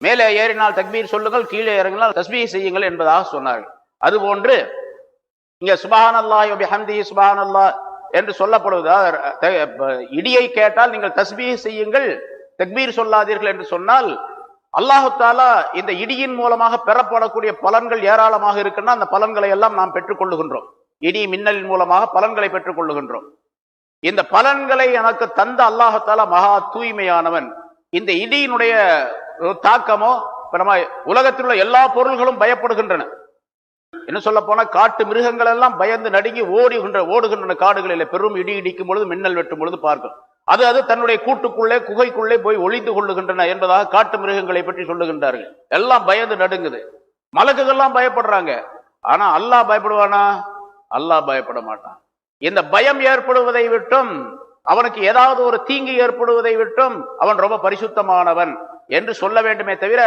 மேலே ஏறினால் தக்பீர் சொல்லுங்கள், கீழே இறங்கினால் தஸ்பீஹ் செய்யுங்கள் என்பதாக சொன்னார்கள். அதுபோன்று இங்க சுப்ஹானல்லாஹி வ பிஹம்திஹி சுப்ஹானல்லாஹ் என்று சொல்லப்படுவது, இடியை கேட்டால் நீங்கள் தஸ்பீஹ் செய்யுங்கள், தக்பீர் சொல்லாதீர்கள் என்று சொன்னால், அல்லாஹு தஆலா இந்த இடியின் மூலமாக பெறப்படக்கூடிய பலன்கள் ஏராளமாக இருக்குன்னா அந்த பலன்களை எல்லாம் நாம் பெற்றுக் கொள்ளுகின்றோம். இடி மின்னலின் மூலமாக பலன்களை பெற்றுக் கொள்ளுகின்றோம். இந்த பலன்களை எனக்கு தந்த அல்லாஹு தஆலா மகா தூய்மையானவன். இந்த இடியினுடைய தாக்கமோ, நம்ம உலகத்தில் உள்ள எல்லா பொருள்களும் பயப்படுகின்றன. என்ன சொல்ல போனா காட்டு மிருகங்கள் எல்லாம் பயந்து நடுங்கி ஓடுகின்றன காடுகளில். பெரும் இடி இடிக்கும் பொழுது, மின்னல் வெட்டும் பொழுது பார்க்கும். அது தன்னுடைய கூட்டுக்குள்ளே குகைக்குள்ளே போய் ஒளிந்து கொள்ளுகின்றன என்பதாக காட்டு மிருகங்களை பற்றி சொல்லுகின்றார்கள். எல்லாம் பயந்து நடுங்குது. மலக்குகள்லாம் பயப்படுறாங்க. ஆனா அல்லாஹ் பயப்படுவானா? அல்லாஹ் பயப்பட மாட்டான். இந்த பயம் ஏற்படுவதை விட்டும், அவனுக்கு ஏதாவது ஒரு தீங்கு ஏற்படுவதை விட்டும் அவன் ரொம்ப பரிசுத்தமானவன் என்று சொல்ல வேண்டுமே தவிர,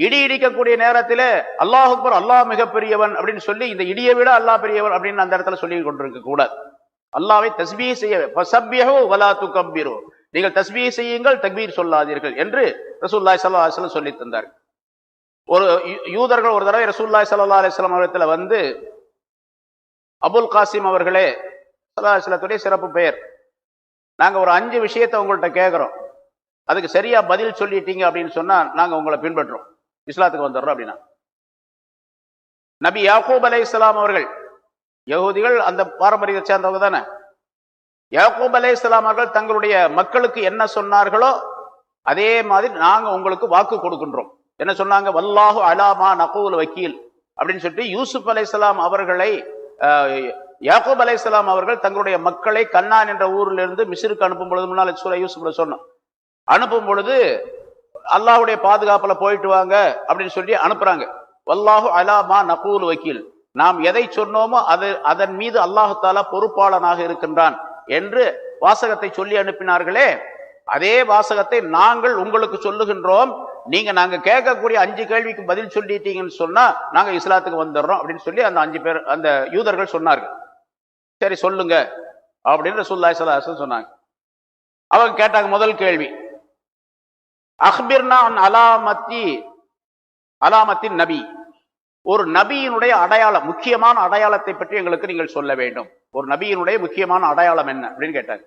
இடி இடிக்கக்கூடிய நேரத்தில் அல்லாஹ் அக்பர், அல்லாஹ் மிகப்பெரியவன் அப்படின்னு சொல்லி இந்த இடியை விட அல்லாஹ் பெரியவன் அப்படின்னு அந்த இடத்துல சொல்லி கொண்டிருக்க கூடாது. அல்லாஹ்வை தஸ்பீஹ் செய்ய, ஃபஸப்பிஹு வலா துகப்பிரு, நீங்கள் தஸ்பீஹ் செய்யுங்கள், தக்பீர் சொல்லாதீர்கள் என்று ரசூலுல்லாஹி ஸல்லல்லாஹு அலைஹி வஸல்லம் சொல்லி தந்தார்கள். ஒரு யூதர்கள் ஒரு தடவை ரசூலுல்லாஹி ஸல்லல்லாஹு அலைஹி வஸல்லம் அவர்களிடத்துல வந்து, அபுல் காசிம் அவர்களே, ஸல்லல்லாஹு அலைஹி வஸல்லத்துடைய சிறப்பு பெயர், நாங்க ஒரு 5 விஷயத்தை உங்கள்கிட்ட கேட்கிறோம், அதுக்கு சரியா பதில் சொல்லிட்டீங்க அப்படின்னு சொன்னா நாங்க உங்களை பின்பற்றோம், இஸ்லாத்துக்கு வந்துடுறோம் அப்படின்னா. நபி யாக்கூப் அலைஹிஸ்ஸலாம் அவர்கள், யகூதிகள் அந்த பாரம்பரியத்தை சேர்ந்தவங்க தானே, யாக்கூப் அலைஹிஸ்ஸலாம் அவர்கள் தங்களுடைய மக்களுக்கு என்ன சொன்னார்களோ அதே மாதிரி நாங்க உங்களுக்கு வாக்கு கொடுக்கின்றோம். என்ன சொன்னாங்க? வல்லாஹு அலா மா நகூல் வக்கீல் அப்படின்னு சொல்லிட்டு யூசுப் அலைஹிஸ்ஸலாம் அவர்களை, யாக்கூப் அலைஹிஸ்ஸலாம் அவர்கள் தங்களுடைய மக்களை கண்ணான் என்ற ஊரில் இருந்து மிஸ்ருக்கு அனுப்பும் பொழுது, முன்னால் சூரா யூசுப்ல சொன்னோம், அனுப்பும் பொழுது அல்லாஹ்வுடைய பாதுகாப்புல போயிட்டு வாங்க அப்படின்னு சொல்லி அனுப்புறாங்க. வல்லாஹு அலா மா நகூல் வக்கீல், நாம் எதை சொன்னோமோ அதன் மீது அல்லாஹு தஆலா பொறுப்பாளனாக இருக்கின்றான் என்று வாசகத்தை சொல்லி அனுப்பினார்களே, அதே வாசகத்தை நாங்கள் உங்களுக்கு சொல்லுகின்றோம். நாங்க கேட்கக்கூடிய 5 கேள்விக்கு பதில் சொல்லிட்டீங்கன்னு சொன்னா நாங்க இஸ்லாத்துக்கு வந்துடுறோம் அப்படின்னு சொல்லி அந்த 5 பேர், அந்த யூதர்கள் சொன்னார்கள். சரி சொல்லுங்க அப்படின்னு ரசூலுல்லாஹி ஸல்லல்லாஹு அலைஹி வஸல்லம் சொன்னாங்க. அவங்க கேட்டாங்க முதல் கேள்வி, அக்பிர்னா அன் அலாமத்தின் நபி, ஒரு நபியினுடைய அடையாளம், முக்கியமான அடையாளத்தை பற்றி எங்களுக்கு நீங்கள் சொல்ல வேண்டும். ஒரு நபியினுடைய முக்கியமான அடையாளம் என்ன அப்படின்னு கேட்டாங்க.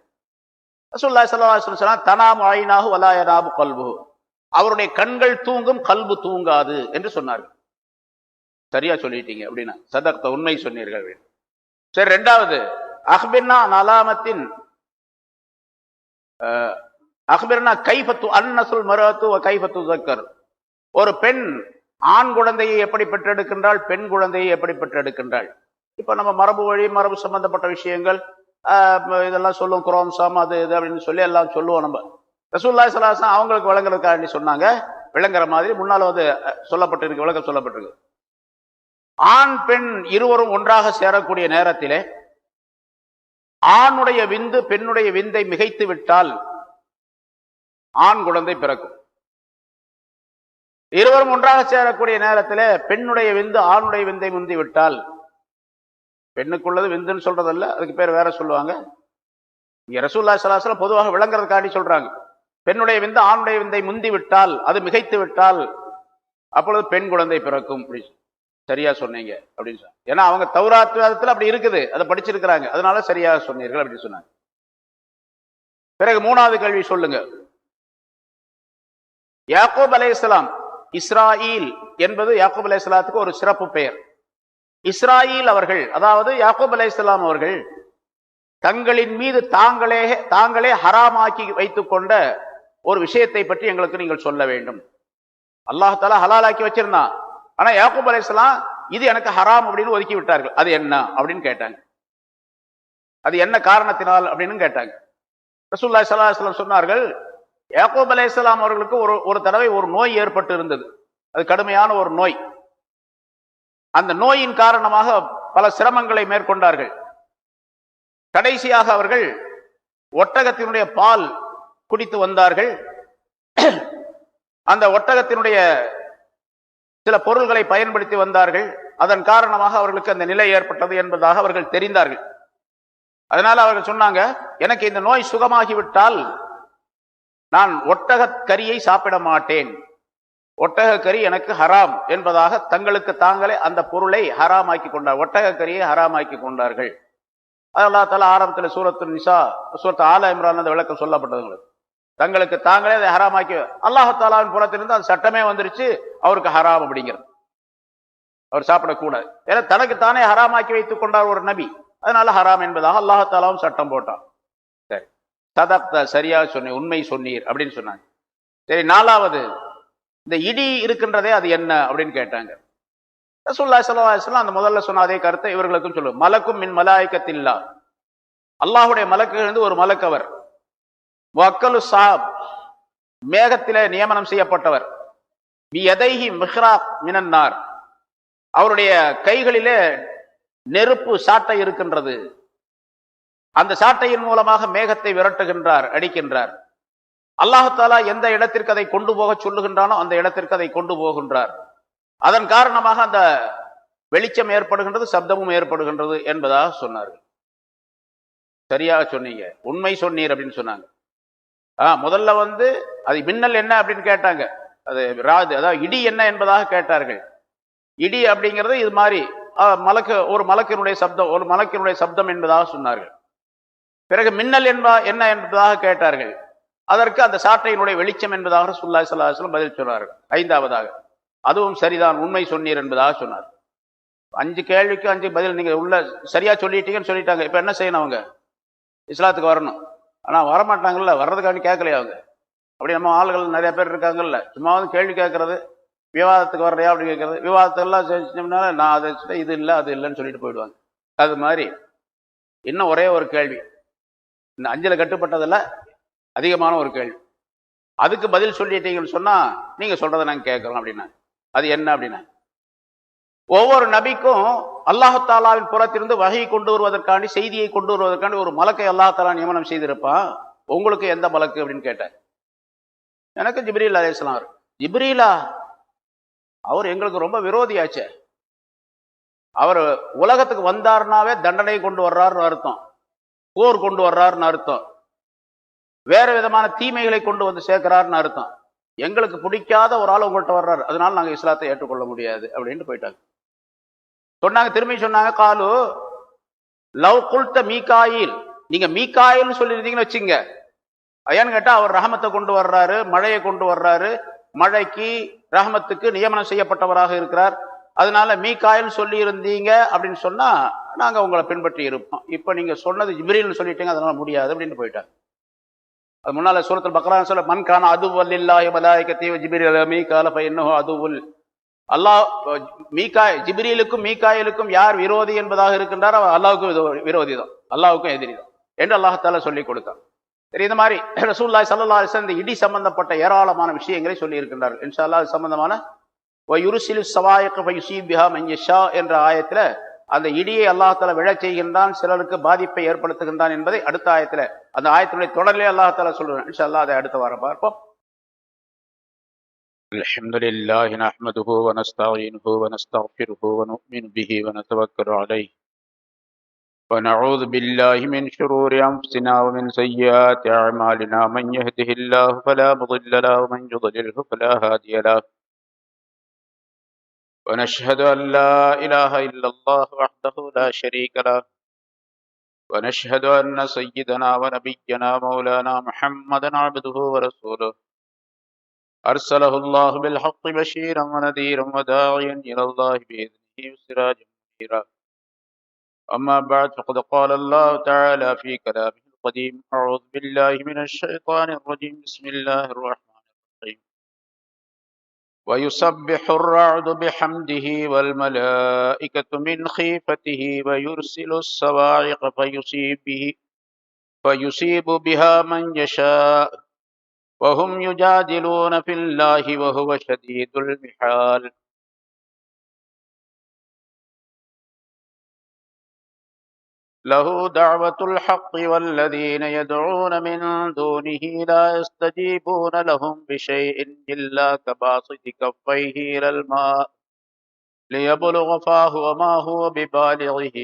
ரசூலுல்லாஹி ஸல்லல்லாஹு அலைஹி வஸல்லம் சொன்னாங்க, தனாமு ஐனாஹு வலா யனாமு கல்புஹு, அவருடைய கண்கள் தூங்கும், கல்பு தூங்காது என்று சொன்னார்கள். சரியா சொல்லிட்டீங்க அப்படின்னா, சதக்த, உண்மை சொன்னீர்கள். சரி, 2வது, அக்பிர்னா அலாமத்தின் அக்பிர்னா கைஃபத்து அன்னசுல் மரத்து வ கைஃபத்து தக்கர், ஒரு பெண் ஆண் குழந்தையை எப்படி பெற்றெடுக்கின்றாள், பெண் குழந்தையை எப்படி பெற்றெடுக்கின்றாள். இப்ப நம்ம மரபு சம்பந்தப்பட்ட விஷயங்கள் இதெல்லாம் சொல்லுவோம், குரோம்சாம் அது இது அப்படின்னு சொல்லி எல்லாம் சொல்லுவோம். நம்ம ரசூலுல்லாஹி ஸல்லல்லாஹு அலைஹி வஸல்லம் அவங்களுக்கு விளங்குறதுக்காண்டி சொன்னாங்க, விளங்குற மாதிரி முன்னால வந்து சொல்லப்பட்டிருக்கு, விளக்கம் சொல்லப்பட்டிருக்கு. ஆண் பெண் இருவரும் ஒன்றாக சேரக்கூடிய நேரத்திலே ஆணுடைய விந்து பெண்ணுடைய விந்தை மிகைத்து விட்டால் ஆண் குழந்தை பிறக்கும். இருவரும் ஒன்றாக சேரக்கூடிய நேரத்தில் பெண்ணுடைய விந்து ஆணுடைய விந்தை முந்தி விட்டால், பெண்ணுக்குள்ளது விந்துன்னு சொல்றதல்ல, அதுக்கு பேர் வேற சொல்லுவாங்க. இங்க ரசூலுல்லாஹி ஸல்லல்லாஹு அலைஹி வஸல்லம் பொதுவாக விளங்குறதுக்காண்டி சொல்றாங்க, பெண்ணுடைய விந்து ஆணுடைய விந்தை முந்தி விட்டால், அது மிகைத்து விட்டால் அப்பொழுது பெண் குழந்தை பிறக்கும். சரியா சொன்னீங்க அப்படின்னு சொன்னாங்க. ஏன்னா அவங்க தௌராத் வேதத்துல அப்படி இருக்குது, அதை படிச்சிருக்கிறாங்க, அதனால சரியாக சொன்னீர்கள் அப்படின்னு சொன்னாங்க. பிறகு 3வது கேள்வி சொல்லுங்க. யாக்கூப் அலைஹிஸ்ஸலாம், இஸ்ராயில் என்பது யாக்கூப் அலைஹிஸ்ஸலாத்துக்கு ஒரு சிறப்பு பெயர். இஸ்ராயில் அவர்கள், அதாவது யாக்கூப் அலைஹிஸ்ஸலாம் அவர்கள் தங்களின் மீது தாங்களே ஹராமாக்கி வைத்துக் கொண்ட ஒரு விஷயத்தை பற்றி எங்களுக்கு நீங்கள் சொல்ல வேண்டும். அல்லாஹ் தஆலா ஹலாலாக்கி வச்சிருந்தான், ஆனா யாக்கூப் அலைஹிஸ்ஸலாம் இது எனக்கு ஹராம் அப்படின்னு ஒதுக்கி விட்டார்கள். அது என்ன அப்படின்னு கேட்டாங்க. அது என்ன காரணத்தினால் அப்படின்னு கேட்டாங்க. ரசூலுல்லாஹி ஸல்லல்லாஹு அலைஹி வஸல்லம் சொன்னார்கள், யாக்கூப் அலைஹிஸ்ஸலாம் அவர்களுக்கு ஒரு தடவை ஒரு நோய் ஏற்பட்டு இருந்தது. அது கடுமையான ஒரு நோய். அந்த நோயின் காரணமாக பல சிரமங்களை மேற்கொண்டார்கள். கடைசியாக அவர்கள் ஒட்டகத்தினுடைய பால் குடித்து வந்தார்கள். அந்த ஒட்டகத்தினுடைய சில பொருள்களை பயன்படுத்தி வந்தார்கள். அதன் காரணமாக அவர்களுக்கு அந்த நிலை ஏற்பட்டது என்பதாக அவர்கள் தெரிந்தார்கள். அதனால அவர்கள் சொன்னாங்க, எனக்கு இந்த நோய் சுகமாகிவிட்டால் நான் ஒட்டக கறியை சாப்பிட மாட்டேன், ஒட்டகக்கறி எனக்கு ஹராம் என்பதாக தங்களுக்கு தாங்களே அந்த பொருளை ஹராமாக்கி கொண்டார், ஒட்டகக்கரியை ஹராமாக்கி கொண்டார்கள். அல்லாஹ் தஆலா ஆரம்பத்தில் சூரத்து நிசா, சூரத்து ஆல இம்ரான் அந்த விளக்கம் சொல்லப்பட்டதுங்களுக்கு. தங்களுக்கு தாங்களே அதை ஹராமாக்கி, அல்லாஹ் தஆலாவின் புறத்திலிருந்து அந்த சட்டமே வந்துருச்சு அவருக்கு ஹராம் அப்படிங்கிறது, அவர் சாப்பிடக்கூடாது. ஏன்னா தனக்கு தானே ஹராமாக்கி வைத்துக் கொண்டார் ஒரு நபி, அதனால ஹராம் என்பதாக அல்லாஹ் தஆலாவும் சட்டம் போட்டான். சரி, சதக்த, சரியாக சொன்னீர், உண்மை சொன்னீர் அப்படின்னு சொன்னாங்க. சரி, நாலாவது, இந்த இடி இருக்கின்றதே அது என்ன அப்படின்னு கேட்டாங்க. ரசூலுல்லாஹி ஸல்லல்லாஹு அலைஹி வஸல்லம் அந்த முதல்ல சொன்ன அதே கருத்தை இவர்களுக்கும் சொல்லுவோம். மலக்கும் மின் மலாயிகத்தில்லா, அல்லாஹுடைய மலக்குகளிலிருந்து ஒரு மலக்கு அவர். வக்கலு சாப், மேகத்திலே நியமனம் செய்யப்பட்டவர். பியதைஹி மிஹ்ராப் மினன்னார், அவருடைய கைகளிலே நெருப்பு சாட்டை இருக்கின்றது. அந்த சாட்டையின் மூலமாக மேகத்தை விரட்டுகின்றார், அடிக்கின்றார். அல்லாஹ் தஆலா எந்த இடத்திற்கு அதை கொண்டு போக சொல்லுகின்றானோ அந்த இடத்திற்கு அதை கொண்டு போகின்றார். அதன் காரணமாக அந்த வெளிச்சம் ஏற்படுகின்றது, சப்தமும் ஏற்படுகின்றது என்பதாக சொன்னார்கள். சரியாக சொன்னீங்க, உண்மை சொன்னீர் அப்படின்னு சொன்னாங்க. முதல்ல அது மின்னல் என்ன அப்படின்னு கேட்டாங்க, அது அதாவது இடி என்ன என்பதாக கேட்டார்கள். இடி அப்படிங்கிறது இது மாதிரி ஒரு மலக்கினுடைய சப்தம், ஒரு மலக்கினுடைய சப்தம் என்பதாக சொன்னார்கள். பிறகு மின்னல் என்ன என்பதாக கேட்டார்கள். அதற்கு அந்த சாட்டையினுடைய வெளிச்சம் என்பதாக ரசூலுல்லாஹி ஸல்லல்லாஹு அலைஹி வஸல்லம் பதில் சொன்னார்கள். ஐந்தாவதாக, அதுவும் சரிதான், உண்மை சொன்னீர் என்பதாக சொன்னார். 5 கேள்விக்கு 5 பதில் நீங்க உள்ள சரியா சொல்லிட்டீங்கன்னு சொல்லிட்டாங்க. இப்ப என்ன செய்யணும்? அவங்க இஸ்லாத்துக்கு வரணும். ஆனா வரமாட்டாங்கல்ல, வர்றதுக்காண்டி கேட்கலையா அவங்க? அப்படி நம்ம ஆளுகள் நிறைய பேர் இருக்காங்கல்ல, சும்மா கேள்வி கேட்கறது, விவாதத்துக்கு வர்றையா அப்படி கேட்கறது, விவாதத்தெல்லாம் செஞ்சோம்னால நான் அதை இது இல்லை அது இல்லைன்னு சொல்லிட்டு போயிடுவாங்க. அது மாதிரி இன்னும் ஒரே ஒரு கேள்வி, இந்த 5ல் கட்டுப்பட்டதில்ல, அதிகமான ஒரு கேள்வி, அதுக்கு பதில் சொல்லிட்டீங்கன்னு சொன்னா நீங்க சொல்றதை நாங்க கேட்கறோம் அப்படின்னா அது என்ன அப்படின்னா, ஒவ்வொரு நபிக்கும் அல்லாஹ் தஆலாவின் புறத்திலிருந்து வஹி கொண்டு வருவதற்காண்டி, செய்தியை கொண்டு வருவதற்காண்டி ஒரு மலக்கை அல்லாஹ் தஆலா நியமனம் செய்திருப்பான். உங்களுக்கு எந்த மலக்கு அப்படின்னு கேட்டார். எனக்கு ஜிப்ரீல் அலைஹிஸ்ஸலாம். ஜிப்ரீலா? அவர் எங்களுக்கு ரொம்ப விரோதியாச்சே. அவர் உலகத்துக்கு வந்தாருனாவே தண்டனை கொண்டு வர்றாருன்னு அர்த்தம், போர் கொண்டு வர்றாருன்னு அர்த்தம், வேற விதமான தீமைகளை கொண்டு வந்து சேர்க்கிறாருன்னு அர்த்தம். எங்களுக்கு பிடிக்காத ஒரு ஆள் உங்கள்கிட்ட வர்றாரு, அதனால நாங்க இஸ்லாத்தை ஏற்றுக்கொள்ள முடியாது அப்படின்னு போயிட்டாங்க. சொன்னாங்க, திரும்பி சொன்னாங்க, காலு லவ் குல்த மீகாயில், நீங்க மீகாயில்னு சொல்லியிருந்தீங்கன்னு வச்சுங்க, ஏன்னு கேட்டா அவர் ரஹமத்தை கொண்டு வர்றாரு, மழையை கொண்டு வர்றாரு, மழைக்கு ரஹமத்துக்கு நியமனம் செய்யப்பட்டவராக இருக்கிறார், அதனால மீகாயில் சொல்லி இருந்தீங்க அப்படின்னு சொன்னா நாங்க உங்களை பின்பற்றி இருப்போம். இப்ப நீங்க சொன்னது ஜிப்ரீல்னு சொல்லிட்டீங்க, அதனால முடியாது அப்படின்னு போயிட்டாங்க. அது முன்னால சூரத்துல் பக்ரா சொல்ல, மன் கான அதுவல் லில்லாஹி வ மலாயிகத்திஹி வ ஜிப்ரீல் மீகால ஃபஇன்னஹு அதுவுல், அல்லாஹ் ஜிப்ரீலுக்கும் மீகாயிலுக்கும் யார் விரோதி என்பதாக இருக்கின்றார், அவர் அல்லாஹ்வுக்கும் விரோதி தான், அல்லாஹ்வுக்கும் எதிரி தான் என்று அல்லாஹ் தஆலா சொல்லி கொடுத்தார். சரி, இந்த மாதிரி ரசூலுல்லாஹி ஸல்லல்லாஹு அலைஹி வஸல்லம் இந்த இடி சம்பந்தப்பட்ட ஏராளமான விஷயங்களை சொல்லி இருக்கின்றார். இன்ஷா அல்லாஹ் அது சம்பந்தமான வ யுர்சிலு ஸவாயிக ஃபயுஸீபு பிஹா மன் யஷா என்ற ஆயத்துல அந்த இடியை அல்லாஹ் தஆலா விழச் செய்கின்றான், சிலருக்கு பாதிப்பை ஏற்படுத்துகின்றான் என்பதை அடுத்த ஆயத்துல, அந்த ஆயத்தினுடைய தொடரிலே அல்லாஹ் தஆலா சொல்றான். இன்ஷா அல்லாஹ் அதை அடுத்த வாரம் பார்ப்போம். அல்ஹம்துலில்லாஹி நஹ்மதுஹு வ நஸ்தஈனுஹு வ நஸ்தக்ஃபிருஹு வ நு'மினு பிஹி வ நதவக்கலு அலைஹி வ நஊது பில்லாஹி மின் ஷுரூரி அன்ஃபுஸினா வ மின் ஸய்யிஆத்தி அஅமாலினா மன் யஹ்திஹில்லாஹு ஃபலா முضில்ல லஹு வ மன் யுضللஹு ஃபலா ஹாதிய லஹு ونشهد أن لا إله إلا الله وحده لا شريك له ونشهد أن سيدنا ونبينا مولانا محمدا عبده ورسوله أرسله الله بالحق بشيرا ونذيرا وداعيا إلى الله بإذنه وسراجا منيرا. أما بعد، فقد قال الله تعالى في كلامه القديم: أعوذ بالله من الشيطان الرجيم، بسم الله الرحمن الرحيم. ويسبح الرعد بحمده والملائكة من خيفته ويرسل الصواعق فيصيب بها من يشاء وهم يجادلون في الله وهو شديد المحال. له دعوة الحق والذين يدعون من دونه لا يستجيبون لهم بشيء إلا كباسط كفيه إلى الماء ليبلغ فاه وما هو ببالغه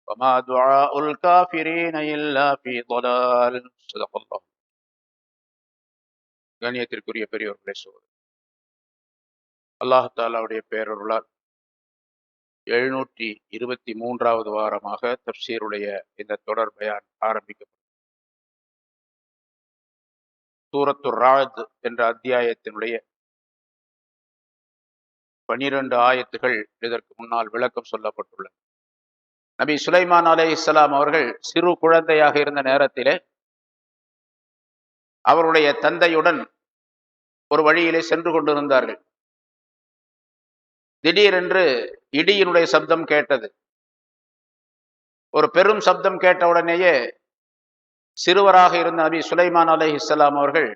وما دعاء الكافرين إلا في ضلال. صدق الله. கண்ணியத்திற்குரிய பெரியோர்களே, சகோதரர்களே, அல்லாஹ் தாலாவுடைய பேரருளால் 723வது வாரமாக தஃப்சீருடைய இந்த தொடர் பயான் ஆரம்பிக்கப்படும். சூரத்துர் ராத் என்ற அத்தியாயத்தினுடைய 12 ஆயத்துகள் இதற்கு முன்னால் விளக்கம் சொல்லப்பட்டுள்ளது. நபி சுலைமான் அலைஹிஸ்ஸலாம் அவர்கள் சிறு குழந்தையாக இருந்த நேரத்திலே அவருடைய தந்தையுடன் ஒரு வழியிலே சென்று கொண்டிருந்தார்கள். திடீரென்று இடியினுடைய சப்தம் கேட்டது. ஒரு பெரும் சப்தம் கேட்ட உடனேயே சிறுவராக இருந்த நபி சுலைமான் அலைஹிஸ்ஸலாம் அவர்கள்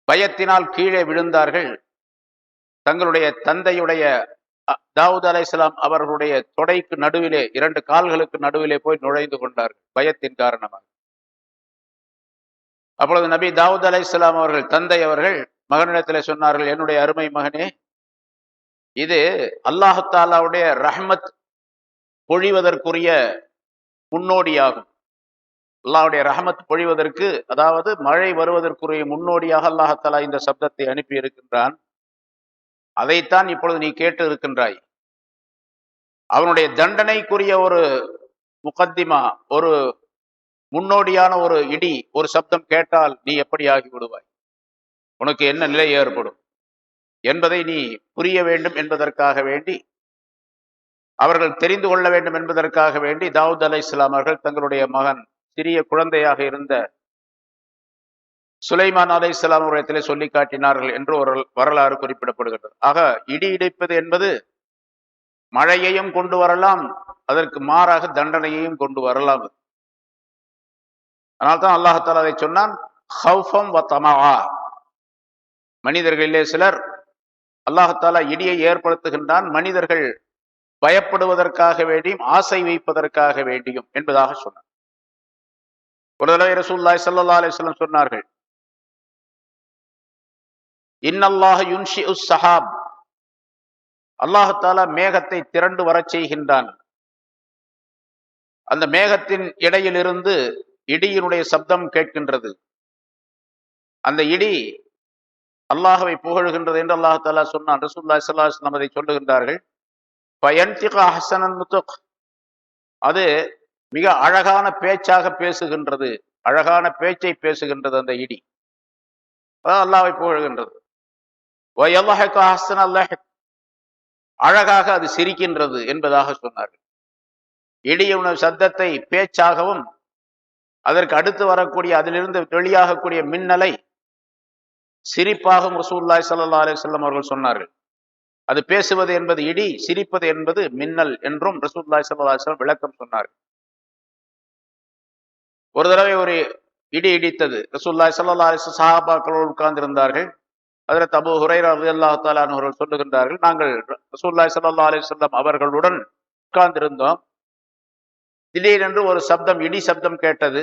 பயத்தினால் கீழே விழுந்தார்கள். தங்களுடைய தந்தையுடைய தாவூத் அலைஹிஸ்ஸலாம் அவர்களுடைய தொடைக்கு நடுவிலே, 2 கால்களுக்கு நடுவிலே போய் நுழைந்து கொண்டார்கள் பயத்தின் காரணமாக. அப்பொழுது நபி தாவூத் அலைஹிஸ்ஸலாம் அவர்கள் தந்தை அவர்கள் மகனிடத்திலே சொன்னார்கள், என்னுடைய அருமை மகனே, இது அல்லாஹ் தஆலாவுடைய ரஹ்மத் பொழிவதற்குரிய முன்னோடியாகும். அல்லாஹ்வுடைய ரஹ்மத் பொழிவதற்கு, அதாவது மழை வருவதற்குரிய முன்னோடியாக அல்லாஹ் தஆலா இந்த சப்தத்தை அனுப்பி இருக்கின்றான். அதைத்தான் இப்பொழுது நீ கேட்டு இருக்கின்றாய். அவனுடைய தண்டனைக்குரிய ஒரு முகத்திமா, ஒரு முன்னோடியான ஒரு இடி, ஒரு சப்தம் கேட்டால் நீ எப்படி ஆகி விடுவாய், உனக்கு என்ன நிலை ஏற்படும் என்பதை நீ புரிய வேண்டும் என்பதற்காக வேண்டி, அவர்கள் தெரிந்து கொள்ள வேண்டும் என்பதற்காக வேண்டி தாவூத் அலைஹிஸ்ஸலாம் அவர்கள் தங்களுடைய மகன் சிறிய குழந்தையாக இருந்த சுலைமான் அலைஹிஸ்ஸலாம் அவர்களிடத்திலே சொல்லி காட்டினார்கள் என்று ஒரு வரலாறு குறிப்பிடப்படுகிறது. ஆக இடி இடிப்பது என்பது மழையையும் கொண்டு வரலாம், அதற்கு மாறாக தண்டனையையும் கொண்டு வரலாம். அதனால்தான் அல்லாஹ் தஆலா அதை சொன்னான், ஹௌஃபம் வ தமஆ. மனிதர்களிலே சிலர் அல்லாஹ் தஆலா இடியை ஏற்படுத்துகின்றான் மனிதர்கள் பயப்படுவதற்காக வேண்டியும் ஆசை வைப்பதற்காக வேண்டியும் என்பதாக சொன்னார். ஒரு தடவை ரசூலுல்லாஹி ஸல்லல்லாஹு அலைஹி வஸல்லம் சொன்னார்கள், இன்னல்லாஹ யுன்ஷிஉஸ் ஸஹாப். அல்லாஹ் தஆலா மேகத்தை திரண்டு வரச் செய்கின்றான். அந்த மேகத்தின் இடையிலிருந்து இடியினுடைய சப்தம் கேட்கின்றது. அந்த இடி அல்லாஹ்வை புகழுகின்றது என்று அல்லாஹ் தஆலா சொன்னான். ரசூலுல்லாஹி ஸல்லல்லாஹு அலைஹி வஸல்லம் அதை சொல்லுகின்றார்கள், ஃபயன்திகு அஹ்ஸனன் நுத்க். அது மிக அழகான பேச்சாக பேசுகின்றது, அழகான பேச்சை பேசுகின்றது அந்த இடி. அல்லாஹ்வை புகழுகின்றது. வயல்ஹகு அஹ்ஸனல் லஹக். அழகாக அது சிரிக்கின்றது என்பதாக சொன்னார்கள். இடியுடைய சத்தத்தை பேச்சாகவும், அதற்கு அடுத்து வரக்கூடிய அதிலிருந்து வெளியாகக்கூடிய மின்னலை சிரிப்பாகவும் ரசூலுல்லாஹி ஸல்லல்லாஹு அலைஹி வஸல்லம் அவர்கள் சொன்னார்கள். அது பேசுவது என்பது இடி, சிரிப்பது என்பது மின்னல் என்றும் ரசூலுல்லாஹி ஸல்லல்லாஹு அலைஹி வஸல்லம் விளக்கம் சொன்னார்கள். ஒரு தடவை ஒரு இடி இடித்தது. ரசூலுல்லாஹி ஸல்லல்லாஹு அலைஹி வஸல்லம் சஹாபாக்களோடு உட்கார்ந்திருந்தார்கள். ஹஜ்ரத் அபூ ஹுரைரா ரலியல்லாஹு தஆலா அன்ஹு அவர்கள் சொல்லுகின்றார்கள், நாங்கள் ரசூலுல்லாஹி ஸல்லல்லாஹு அலைஹி வஸல்லம் அவர்களுடன் உட்கார்ந்திருந்தோம். திடீரென்று ஒரு சப்தம், இடி சப்தம் கேட்டது.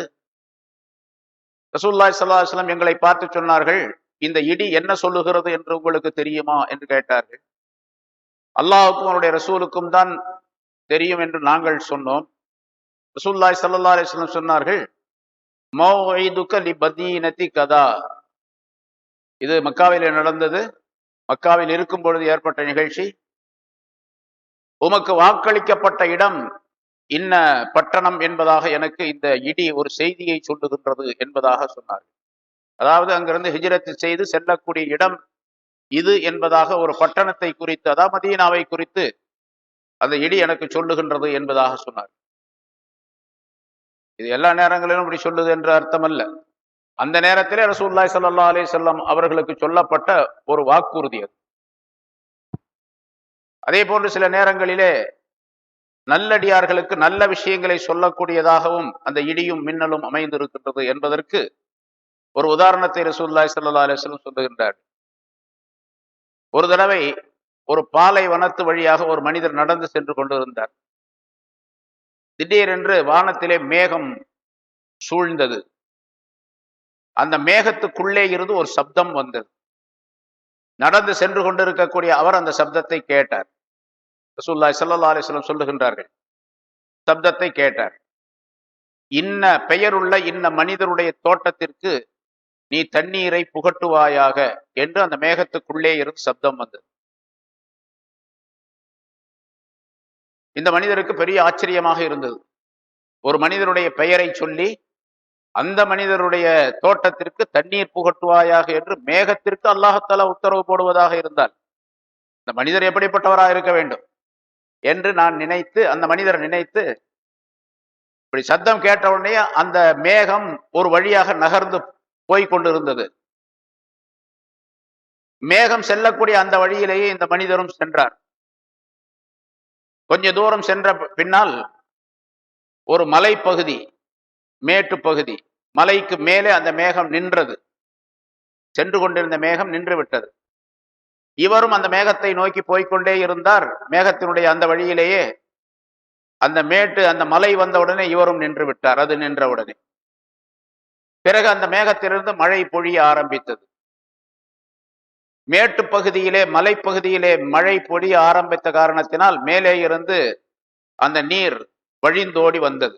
ரசூலுல்லாஹி ஸல்லல்லாஹு அலைஹி வஸல்லம் எங்களை பார்த்து சொன்னார்கள், இந்த இடி என்ன சொல்லுகிறது என்று உங்களுக்கு தெரியுமா என்று கேட்டார்கள். அல்லாஹ்வுக்கும் அவருடைய ரசூலுக்கும் தான் தெரியும் என்று நாங்கள் சொன்னோம். ரசூலுல்லாஹி ஸல்லல்லாஹு அலைஹி வஸல்லம் சொன்னார்கள், மௌஇதுக லிபதீனதி கதா. இது மக்காவிலே நடந்தது, மக்காவில் இருக்கும் பொழுது ஏற்பட்ட நிகழ்ச்சி. உமக்கு வாக்களிக்கப்பட்ட இடம் இன்ன பட்டணம் என்பதாக எனக்கு இந்த இடி ஒரு செய்தியை சொல்லுகின்றது என்பதாக சொன்னார்கள். அதாவது அங்கிருந்து ஹிஜ்ரத் செய்து செல்லக்கூடிய இடம் இது என்பதாக ஒரு பட்டணத்தை குறித்து, அதாவது மதீனாவை குறித்து அந்த இடி எனக்கு சொல்லுகின்றது என்பதாக சொன்னார். இது எல்லா நேரங்களிலும் இப்படி சொல்லுது என்ற அர்த்தம் அல்ல. அந்த நேரத்திலே ரசூலுல்லாஹி ஸல்லல்லாஹு அலைஹி வஸல்லம் அவர்களுக்கு சொல்லப்பட்ட ஒரு வாக்குறுதி அது. அதே போன்று சில நேரங்களிலே நல்லடியார்களுக்கு நல்ல விஷயங்களை சொல்லக்கூடியதாகவும் அந்த இடியும் மின்னலும் அமைந்திருக்கின்றது என்பதற்கு ஒரு உதாரணத்தை ரசூலுல்லாஹி ஸல்லல்லாஹு அலைஹி வஸல்லம் சொல்லுகின்றார். ஒரு தடவை ஒரு பாலைவனத்து வழியாக ஒரு மனிதர் நடந்து சென்று கொண்டிருந்தார். திடீரென்று வானத்திலே மேகம் சூழ்ந்தது. அந்த மேகத்துக்குள்ளே இருந்து ஒரு சப்தம் வந்தது. நடந்து சென்று கொண்டிருக்கக்கூடிய அவர் அந்த சப்தத்தை கேட்டார். ரசூலுல்லாஹி ஸல்லல்லாஹு அலைஹி வஸல்லம் சொல்லுகின்றார்கள், சப்தத்தை கேட்டார். இன்ன பெயருள்ள இன்ன மனிதருடைய தோட்டத்திற்கு நீ தண்ணீரை புகட்டுவாயாக என்று அந்த மேகத்துக்குள்ளே இருந்து சப்தம் வந்தது. இந்த மனிதருக்கு பெரிய ஆச்சரியமாக இருந்தது. ஒரு மனிதருடைய பெயரை சொல்லி அந்த மனிதருடைய தோட்டத்திற்கு தண்ணீர் புகட்டுவாயாக என்று மேகத்திற்கு அல்லாஹத்தாலா உத்தரவு போடுவதாக இருந்தால் இந்த மனிதர் எப்படிப்பட்டவராக இருக்க வேண்டும் என்று நான் நினைத்து, அந்த மனிதர் நினைத்து, இப்படி சத்தம் கேட்ட உடனே அந்த மேகம் ஒரு வழியாக நகர்ந்து போய்கொண்டிருந்தது. மேகம் செல்லக்கூடிய அந்த வழியிலேயே இந்த மனிதரும் சென்றார். கொஞ்ச தூரம் சென்ற பின்னால் ஒரு மலைப்பகுதி, மேட்டு பகுதி, மலைக்கு மேலே அந்த மேகம் நின்றது. சென்று கொண்டிருந்த மேகம் நின்று விட்டது. இவரும் அந்த மேகத்தை நோக்கி போய்கொண்டே இருந்தார். மேகத்தினுடைய அந்த வழியிலேயே அந்த மேட்டு, அந்த மலை வந்தவுடனே இவரும் நின்று விட்டார். அது நின்றவுடனே பிறகு அந்த மேகத்திலிருந்து மழை பொழிய ஆரம்பித்தது. மேட்டு பகுதியிலே, மலைப்பகுதியிலே மழை பொழிய ஆரம்பித்த காரணத்தினால் மேலே இருந்து அந்த நீர் வழிந்தோடி வந்தது.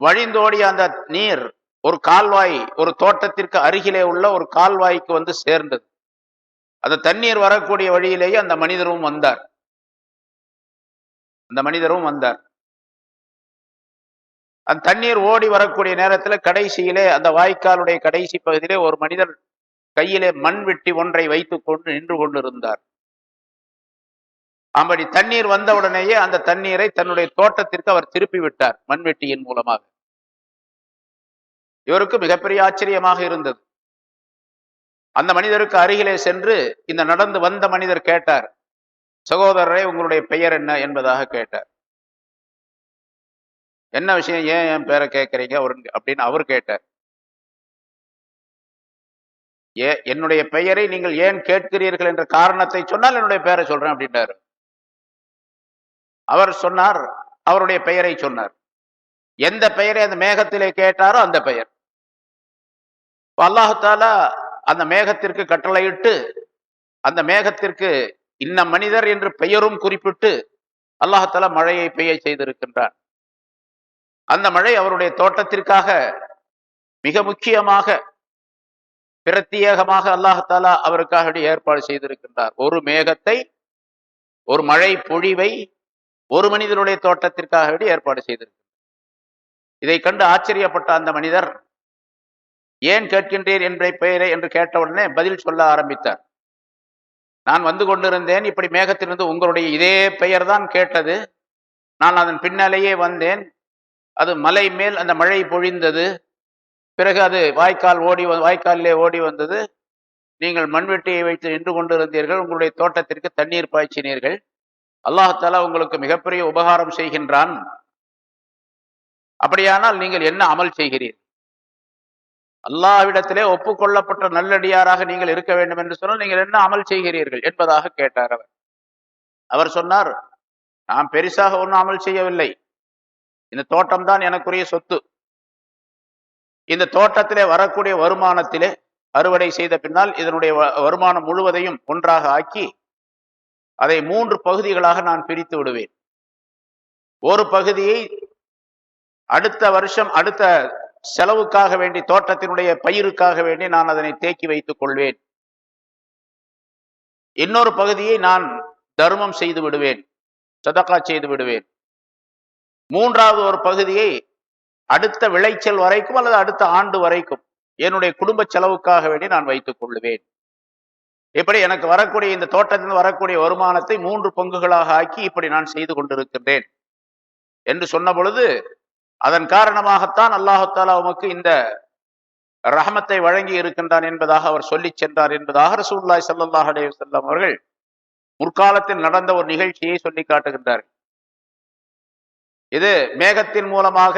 வழிந்தோடிய அந்த நீர் ஒரு கால்வாய், ஒரு தோட்டத்திற்கு அருகிலே உள்ள ஒரு கால்வாய்க்கு வந்து சேர்ந்தது. அந்த தண்ணீர் வரக்கூடிய வழியிலேயே அந்த மனிதரும் வந்தார். அந்த தண்ணீர் ஓடி வரக்கூடிய நேரத்தில் கடைசியிலே அந்த வாய்க்காலுடைய கடைசி பகுதியிலே ஒரு மனிதர் கையிலே மண் வெட்டி ஒன்றை வைத்துக் கொண்டு நின்று கொண்டிருந்தார். அப்படி தண்ணீர் வந்தவுடனேயே அந்த தண்ணீரை தன்னுடைய தோட்டத்திற்கு அவர் திருப்பி விட்டார் மண்வெட்டியின் மூலமாக. இவருக்கு மிகப்பெரிய ஆச்சரியமாக இருந்தது. அந்த மனிதருக்கு அருகிலே சென்று இந்த நடந்து வந்த மனிதர் கேட்டார், சகோதரரே உங்களுடைய பெயர் என்ன என்பதாக கேட்டார். என்ன விஷயம், ஏன் என் பேரை கேட்கறீங்க அப்படின்னு அவர் கேட்டார். என்னுடைய பெயரை நீங்கள் ஏன் கேட்கிறீர்கள் என்ற காரணத்தை சொன்னால் என்னுடைய பெயரை சொல்றேன் அப்படின்றாரு. அவர் சொன்னார், அவருடைய பெயரை சொன்னார். எந்த பெயரை அந்த மேகத்திலே கேட்டாரோ அந்த பெயர். அல்லாஹ் தஆலா அந்த மேகத்திற்கு கட்டளையிட்டு அந்த மேகத்திற்கு இன்ன மனிதர் என்று பெயரும் குறிப்பிட்டு அல்லாஹ் தஆலா மழையை பெய்ய செய்திருக்கின்றார். அந்த மழை அவருடைய தோட்டத்திற்காக மிக முக்கியமாக பிரத்யேகமாக அல்லாஹ் தஆலா அவருக்காக ஏற்பாடு செய்திருக்கின்றார். ஒரு மேகத்தை, ஒரு மழை பொழிவை ஒரு மனிதனுடைய தோட்டத்திற்காக ஏற்பாடு செய்திருக்கிறார். இதை கண்டு ஆச்சரியப்பட்ட அந்த மனிதர், ஏன் கேட்கின்றீர் என்ற பெயரை என்று கேட்டவுடனே பதில் சொல்ல ஆரம்பித்தார். நான் வந்து கொண்டிருந்தேன், இப்படி மேகத்திலிருந்து உங்களுடைய இதே பெயர் தான் கேட்டது. நான் அதன் பின்னாலேயே வந்தேன். அது மலை மேல் அந்த மழை பொழிந்தது. பிறகு அது வாய்க்காலிலே ஓடி வந்தது. நீங்கள் மண்வெட்டியை வைத்து நின்று கொண்டிருந்தீர்கள். உங்களுடைய தோட்டத்திற்கு தண்ணீர் பாய்ச்சினீர்கள். அல்லாஹ் தஆலா உங்களுக்கு மிகப்பெரிய உபகாரம் செய்கின்றான். அப்படியானால் நீங்கள் என்ன அமல் செய்கிறீர்கள்? அல்லாஹ்விடத்திலே ஒப்புக்கொள்ளப்பட்ட நல்லடியாராக நீங்கள் இருக்க வேண்டும் என்று சொன்னால் நீங்கள் என்ன அமல் செய்கிறீர்கள் என்பதாக கேட்டார். அவர் சொன்னார், நான் பெரிசாக ஒன்றும் அமல் செய்யவில்லை. இந்த தோட்டம் தான் எனக்குரிய சொத்து. இந்த தோட்டத்திலே வரக்கூடிய வருமானத்திலே அறுவடை செய்த பின்னால் இதனுடைய வருமானம் முழுவதையும் ஒன்றாக ஆக்கி அதை 3 பகுதிகளாக நான் பிரித்து விடுவேன். ஒரு பகுதியை அடுத்த வருஷம் அடுத்த செலவுக்காக வேண்டி, தோட்டத்தினுடைய பயிருக்காக வேண்டி நான் அதனை தேக்கி வைத்துக் கொள்வேன். இன்னொரு பகுதியை நான் தர்மம் செய்து விடுவேன், சதகா செய்து விடுவேன். மூன்றாவது ஒரு பகுதியை அடுத்த விளைச்சல் வரைக்கும் அல்லது அடுத்த ஆண்டு வரைக்கும் என்னுடைய குடும்ப செலவுக்காக வேண்டி நான் வைத்துக் கொள்ளுவேன். இப்படி எனக்கு வரக்கூடிய இந்த தோட்டத்தில் வரக்கூடிய வருமானத்தை 3 பங்குகளாக ஆக்கி இப்படி நான் செய்து கொண்டிருக்கின்றேன் என்று சொன்ன பொழுது, அதன் காரணமாகத்தான் அல்லாஹ் தஆலா உமக்கு இந்த ரஹமத்தை வழங்கி இருக்கின்றான் என்பதாக அவர் சொல்லி சென்றார் என்பதாக ரசூலுல்லாஹி ஸல்லல்லாஹு அலைஹி வஸல்லம் அவர்கள் முற்காலத்தில் நடந்த ஒரு நிகழ்ச்சியை சொல்லி காட்டுகின்றார். இது மேகத்தின் மூலமாக,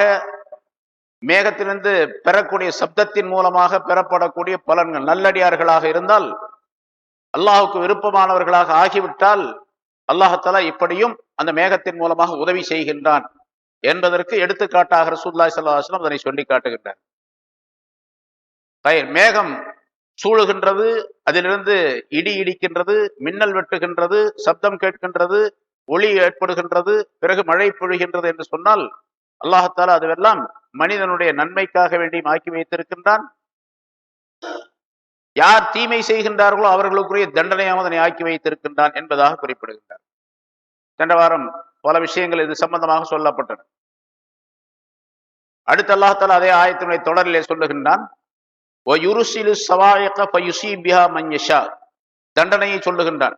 மேகத்திலிருந்து பெறக்கூடிய சப்தத்தின் மூலமாக பெறப்படக்கூடிய பலன்கள். நல்லடியார்களாக இருந்தால், அல்லாஹுக்கு விருப்பமானவர்களாக ஆகிவிட்டால் அல்லாஹ் தஆலா இப்படியும் அந்த மேகத்தின் மூலமாக உதவி செய்கின்றான் என்பதற்கு எடுத்துக்காட்டாக ரசூலுல்லாஹி ஸல்லல்லாஹு அலைஹி வஸல்லம் அதனை சொல்லி காட்டுகின்றார். மேகம் சூழுகின்றது, அதிலிருந்து இடி இடிக்கின்றது, மின்னல் வெட்டுகின்றது, சப்தம் கேட்கின்றது, ஒளி ஏற்படுகின்றது, பிறகு மழை பொழிகின்றது என்று சொன்னால் அல்லாஹால அதுவெல்லாம் மனிதனுடைய நன்மைக்காக வேண்டி ஆக்கி வைத்திருக்கின்றான். யார் தீமை செய்கின்றார்களோ அவர்களுக்குரிய தண்டனையாக அதனை ஆக்கி வைத்திருக்கின்றான் என்பதாக குறிப்பிடுகின்றார். சென்ற வாரம் பல விஷயங்கள் இது சம்பந்தமாக சொல்லப்பட்டன. அடுத்து அல்லாஹால அதே ஆயத்தினுடைய தொடரிலே சொல்லுகின்றான், தண்டனையை சொல்லுகின்றான்.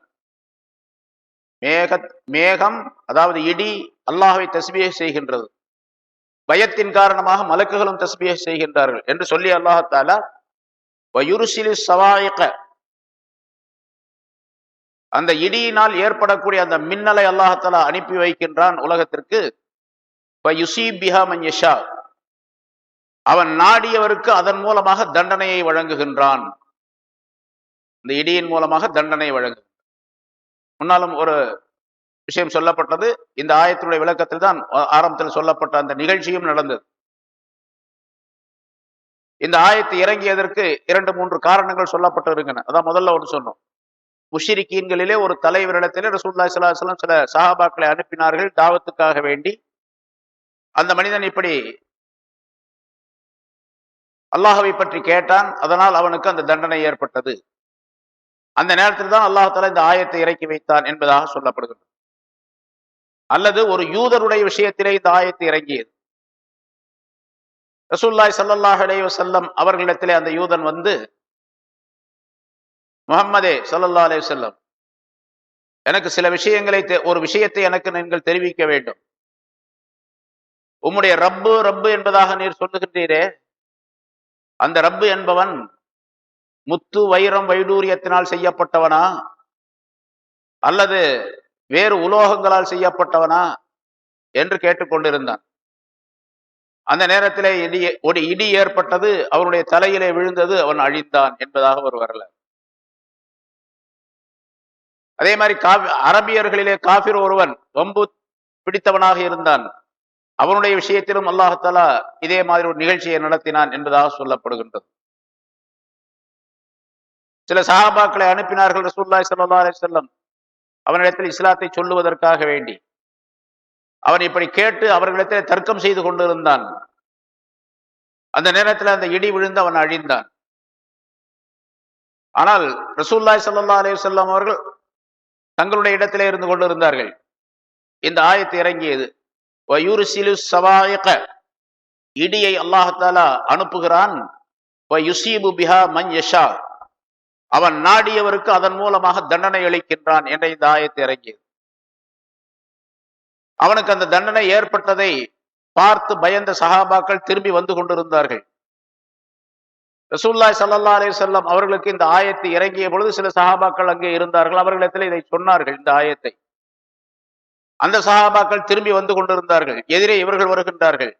மேகம் அதாவது இடி அல்லாஹ்வை தஸ்பீஹ் செய்கின்றது, பயத்தின் காரணமாக மலக்குகளும் தஸ்பீஹ் செய்கின்றார்கள் என்று சொல்லி அல்லாஹால அந்த இடியினால் ஏற்படக்கூடிய அந்த மின்னலை அல்லாஹால அனுப்பி வைக்கின்றான் உலகத்திற்கு. அவன் நாடியவருக்கு அதன் மூலமாக தண்டனையை வழங்குகின்றான். இந்த இடியின் மூலமாக தண்டனை வழங்குகின்றான். முன்னாலும் ஒரு விஷயம் சொல்லப்பட்டது. இந்த ஆயத்தினுடைய விளக்கத்தில் தான் ஆரம்பத்தில் சொல்லப்பட்ட அந்த நிகழ்ச்சியும் நடந்தது. இந்த ஆயத்து இறங்கியதற்கு 2-3 காரணங்கள் சொல்லப்பட்டு இருக்கின்றன. அதான் முதல்ல ஒன்று சொன்னோம். முஷ்ரிக்கீன்களிலே ஒரு தலைவரிடத்திலே ரசூலுல்லாஹி ஸல்லல்லாஹு அலைஹி வஸல்லம் சில சஹாபாக்களை அனுப்பினார்கள் தாவத்துக்காக வேண்டி. அந்த மனிதன் இப்படி அல்லாஹ்வை பற்றி கேட்டான், அதனால் அவனுக்கு அந்த தண்டனை ஏற்பட்டது. அந்த நேரத்தில் தான் அல்லாஹ் தஆலா இந்த ஆயத்தை இறக்கி வைத்தான் என்பதாக சொல்லப்படுகிறது. அல்லது ஒரு யூதருடைய விஷயத்திலே இந்த ஆயத்து இறங்கியது. ரசூலுல்லாஹி ஸல்லல்லாஹு அலைஹி வஸல்லம் அவர்களிடத்திலே அந்த யூதன் வந்து, முஹம்மதே ஸல்லல்லாஹு அலைஹி வஸல்லம், எனக்கு சில விஷயங்களை ஒரு விஷயத்தை எனக்கு நீங்கள் தெரிவிக்க வேண்டும். உம்முடைய ரப்பு ரப்பு என்பதாக நீர் சொல்லுகின்றீரே, அந்த ரப்பு என்பவன் முத்து வைரம் வைடூரியத்தினால் செய்யப்பட்டவனா அல்லது வேறு உலோகங்களால் செய்யப்பட்டவனா என்று கேட்டுக்கொண்டிருந்தான். அந்த நேரத்திலே ஒரு இடி ஏற்பட்டது, அவனுடைய தலையிலே விழுந்தது, அவன் அழிந்தான் என்பதாக ஒரு வரலாறு. அதே மாதிரி அரபியர்களிலே காஃபிர் ஒருவன் வம்பு பிடித்தவனாக இருந்தான். அவனுடைய விஷயத்திலும் அல்லாஹ் தஆலா இதே மாதிரி ஒரு நிகழ்ச்சியை நடத்தினான் என்பதாக சொல்லப்படுகின்றது. சில சஹாபாக்களை அனுப்பினார்கள் ரசூலுல்லாஹி ஸல்லல்லாஹு அலைஹி வஸல்லம் அவனிடத்தில் இஸ்லாத்தை சொல்லுவதற்காக வேண்டி. அவன் இப்படி கேட்டு அவர்களிடத்தில் தர்க்கம் செய்து கொண்டிருந்தான். அந்த நேரத்தில் அந்த இடி விழுந்து அவன் அழிந்தான். ஆனால் ரசூலுல்லாஹி ஸல்லல்லாஹு அலைஹி வஸல்லம் அவர்கள் தங்களுடைய இடத்திலே இருந்து கொண்டிருந்தார்கள். இந்த ஆயத்து இறங்கியது. வயுர்சிலு ஸவாயிக, இடியை அல்லாஹ் தஆலா அனுப்புகிறான். வயுஸீபு பிஹா மன் யஷா, அவன் நாடியவருக்கு அதன் மூலமாக தண்டனை அளிக்கின்றான் என்ற இந்த ஆயத்து இறங்கியது. அவனுக்கு அந்த தண்டனை ஏற்பட்டதை பார்த்து பயந்த சஹாபாக்கள் திரும்பி வந்து கொண்டிருந்தார்கள். ரசூலுல்லாஹி ஸல்லல்லாஹு அலைஹி வஸல்லம் அவர்களுக்கு இந்த ஆயத்து இறங்கிய பொழுது சில சஹாபாக்கள் அங்கே இருந்தார்கள். அவர்களிடத்தில் இதை சொன்னார்கள், இந்த ஆயத்தை. அந்த சஹாபாக்கள் திரும்பி வந்து கொண்டிருந்தார்கள். எதிரே இவர்கள் வருகின்றார்கள்.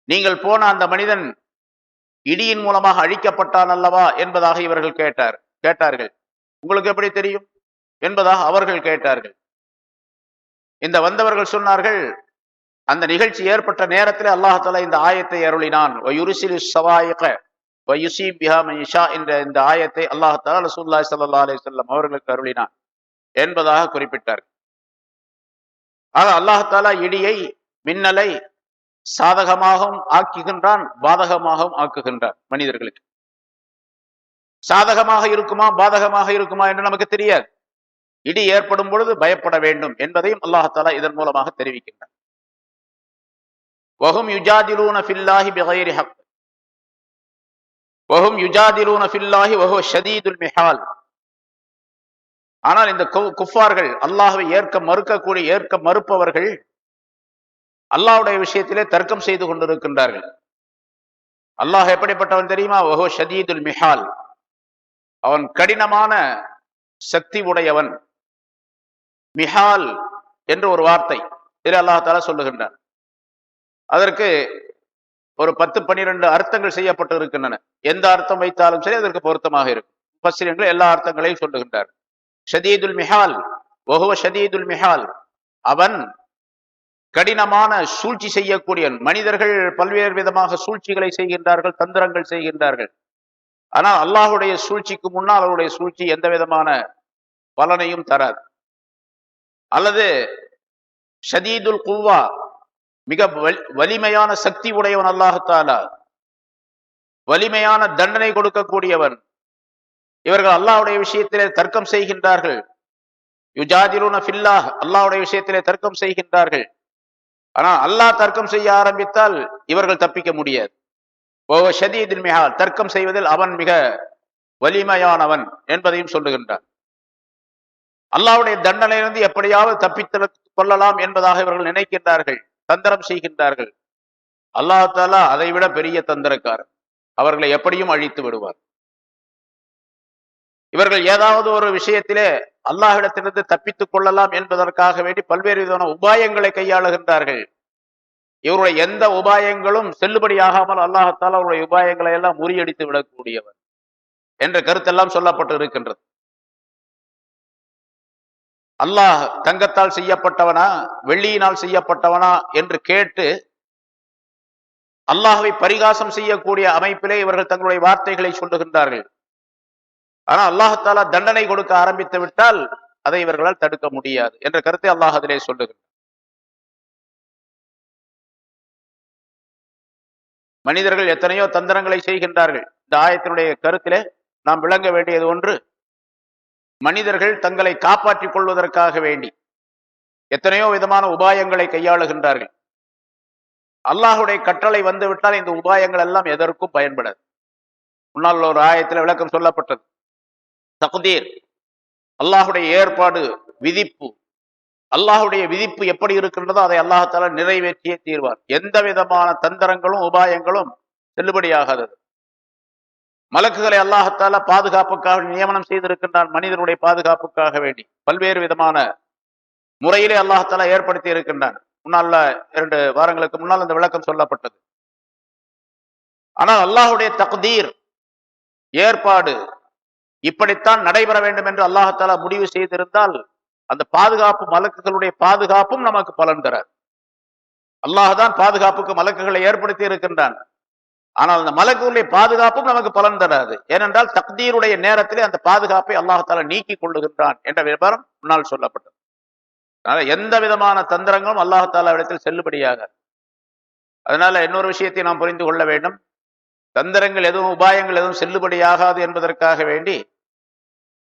நீங்கள் போன அந்த மனிதன் இடியின் மூலமாக அழிக்கப்பட்டான் அல்லவா என்பதாக இவர்கள் கேட்டார்கள். உங்களுக்கு எப்படி தெரியும் என்பதாக அவர்கள் கேட்டார்கள். இந்த வந்தவர்கள் சொன்னார்கள், அந்த நிகழ்ச்சி ஏற்பட்ட நேரத்தில் அல்லாஹ் தஆலா இந்த ஆயத்தை அருளினான். வயுர்சிலு ஸவாயிக வயுஸீபு பிஹா மன் யஷா என்ற இந்த ஆயத்தை அல்லாஹ் தஆலா ரசூலுல்லாஹி ஸல்லல்லாஹு அலைஹி வஸல்லம் அவர்களுக்கு அருளினான் என்பதாக குறிப்பிட்டார்கள். ஆக அல்லாஹ் தஆலா இடியை, மின்னலை சாதகமாகவும் ஆக்குகின்றான், பாதகமாகவும் ஆக்குகின்றான் மனிதர்களுக்கு. சாதகமாக இருக்குமா பாதகமாக இருக்குமா என்று நமக்கு தெரியாது. இடி ஏற்படும் பொழுது பயப்பட வேண்டும் என்பதையும் அல்லாஹ் தஆலா இதன் மூலமாக தெரிவிக்கின்றான். வஹும் யுஜாதிலூன ஃபில்லாஹி பிகைரி ஹக், வஹும் யுஜாதிலூன ஃபில்லாஹி வஹுவ ஷதீதுல் மிஹால். ஆனால் இந்த குஃபார்கள், அல்லாஹ்வை ஏற்க மறுப்பவர்கள் அல்லாஹ்வுடைய விஷயத்திலே தர்க்கம் செய்து கொண்டிருக்கின்றார்கள். அல்லாஹ் எப்படிப்பட்டவன் தெரியுமா? வஹுவ ஷதீதுல் மிஹால், அவன் கடினமான சக்தி உடையவன். மிஹால் என்று ஒரு வார்த்தை இதில் அல்லாஹ் தஆலா சொல்லுகின்றான். அதற்கு ஒரு 10-12 அர்த்தங்கள் செய்யப்பட்டு இருக்கின்றன. எந்த அர்த்தம் வைத்தாலும் சரி அதற்கு பொருத்தமாக இருக்கும். முஃபஸ்ஸிரீன்கள் எல்லா அர்த்தங்களையும் சொல்லுகின்றார். ஷதீதுல் மிஹால், வஹுவ ஷதீதுல் மிஹால், அவன் கடினமான சூழ்ச்சி செய்யக்கூடியவன். மனிதர்கள் பல்வேறு விதமாக சூழ்ச்சிகளை செய்கின்றார்கள், தந்திரங்கள் செய்கின்றார்கள். ஆனால் அல்லாஹுடைய சூழ்ச்சிக்கு முன்னால் அவருடைய சூழ்ச்சி எந்த விதமான பலனையும் தராது. அல்லது ஷதீதுல் குவ்வா, மிக வலிமையான சக்தி உடையவன் அல்லாஹு தஆலா, வலிமையான தண்டனை கொடுக்கக்கூடியவன். இவர்கள் அல்லாஹ்வுடைய விஷயத்திலே தர்க்கம் செய்கின்றார்கள். யுஜாதிலுன ஃபில்லாஹ், அல்லாஹ்வுடைய விஷயத்திலே தர்க்கம் செய்கின்றார்கள். ஆனால் அல்லாஹ் தர்க்கம் செய்ய ஆரம்பித்தால் இவர்கள் தப்பிக்க முடியாது. ஷதீதுல் மிஹால், தர்க்கம் செய்வதில் அவன் மிக வலிமையானவன் என்பதையும் சொல்லுகின்றான். அல்லாஹ்வுடைய தண்டனையிலிருந்து எப்படியாவது தப்பித்து கொள்ளலாம் என்பதாக இவர்கள் நினைக்கின்றார்கள், தந்திரம் செய்கின்றார்கள். அல்லாஹ் தஆலா அதை விட பெரிய தந்திரக்காரர், அவர்களை எப்படியும் அழித்து விடுவார். இவர்கள் ஏதாவது ஒரு விஷயத்திலே அல்லாஹ்விடத்திலிருந்து தப்பித்துக் கொள்ளலாம் என்பதற்காக வேண்டி பல்வேறு விதமான உபாயங்களை கையாளுகின்றார்கள். இவருடைய எந்த உபாயங்களும் செல்லுபடியாகாமல் அல்லாஹ் தஆலா அவருடைய உபாயங்களை எல்லாம் முறியடித்து விடக்கூடியவர் என்ற கருத்தெல்லாம் சொல்லப்பட்டு இருக்கின்றது. அல்லாஹ் தங்கத்தால் செய்யப்பட்டவனா வெள்ளியினால் செய்யப்பட்டவனா என்று கேட்டு அல்லாஹ்வை பரிகாசம் செய்யக்கூடிய அமைப்பிலே இவர்கள் தங்களுடைய வார்த்தைகளை சொல்லுகின்றார்கள். ஆனால் அல்லாஹ் தஆலா தண்டனை கொடுக்க ஆரம்பித்து விட்டால் அதை இவர்களால் தடுக்க முடியாது என்ற கருத்தை அல்லாஹ் அதிலே சொல்லுகின்றார். மனிதர்கள் எத்தனையோ தந்திரங்களை செய்கின்றார்கள். இந்த ஆயத்தினுடைய கருத்திலே நாம் விளங்க வேண்டியது ஒன்று, மனிதர்கள் தங்களை காப்பாற்றிக் கொள்வதற்காக வேண்டி எத்தனையோ விதமான உபாயங்களை கையாளுகின்றார்கள். அல்லாஹுடைய கட்டளை வந்துவிட்டால் இந்த உபாயங்கள் எல்லாம் எதற்கும் பயன்படாது. முன்னால் ஒரு ஆயத்தில் விளக்கம் சொல்லப்பட்டது. தக்தீர், அல்லாஹுடைய ஏற்பாடு, விதிப்பு. அல்லாஹுடைய விதிப்பு எப்படி இருக்கின்றதோ அதை அல்லாஹ் தஆலா நிறைவேற்றியே தீர்வார். எந்த விதமான தந்திரங்களும் உபாயங்களும் செல்லுபடியாகாதது. மலக்குகளை அல்லாஹ் தஆலா பாதுகாப்புக்காக நியமனம் செய்திருக்கின்றான். மனிதனுடைய பாதுகாப்புக்காக வேண்டி பல்வேறு விதமான முறையிலே அல்லாஹ் தஆலா ஏற்படுத்தி இருக்கின்றான். முன்னால 2 வாரங்களுக்கு முன்னால் அந்த விளக்கம் சொல்லப்பட்டது. ஆனால் அல்லாஹுடைய தக்தீர், ஏற்பாடு இப்படித்தான் நடைபெற வேண்டும் என்று அல்லாஹ் தஆலா முடிவு செய்திருந்தால் அந்த பாதுகாப்பு, மலக்குகளுடைய பாதுகாப்பும் நமக்கு பலன் தராது. அல்லாஹ் தான் பாதுகாப்புக்கு மலக்குகளை ஏற்படுத்தி இருக்கின்றான். ஆனால் அந்த மலக்குகளுடைய பாதுகாப்பும் நமக்கு பலன் தராது. ஏனென்றால் தக்தீருடைய நேரத்திலே அந்த பாதுகாப்பை அல்லாஹ் தஆலா நீக்கி கொள்ளுகின்றான் என்ற விவரம் முன்னால் சொல்லப்பட்டது. அதனால எந்த விதமான தந்திரங்களும் அல்லாஹ் தஆலா இடத்தில் செல்லுபடியாக. அதனால இன்னொரு விஷயத்தை நாம் புரிந்து கொள்ள வேண்டும். தந்திரங்கள் எதுவும், உபாயங்கள் எதுவும் செல்லுபடியாகாது என்பதற்காக வேண்டி,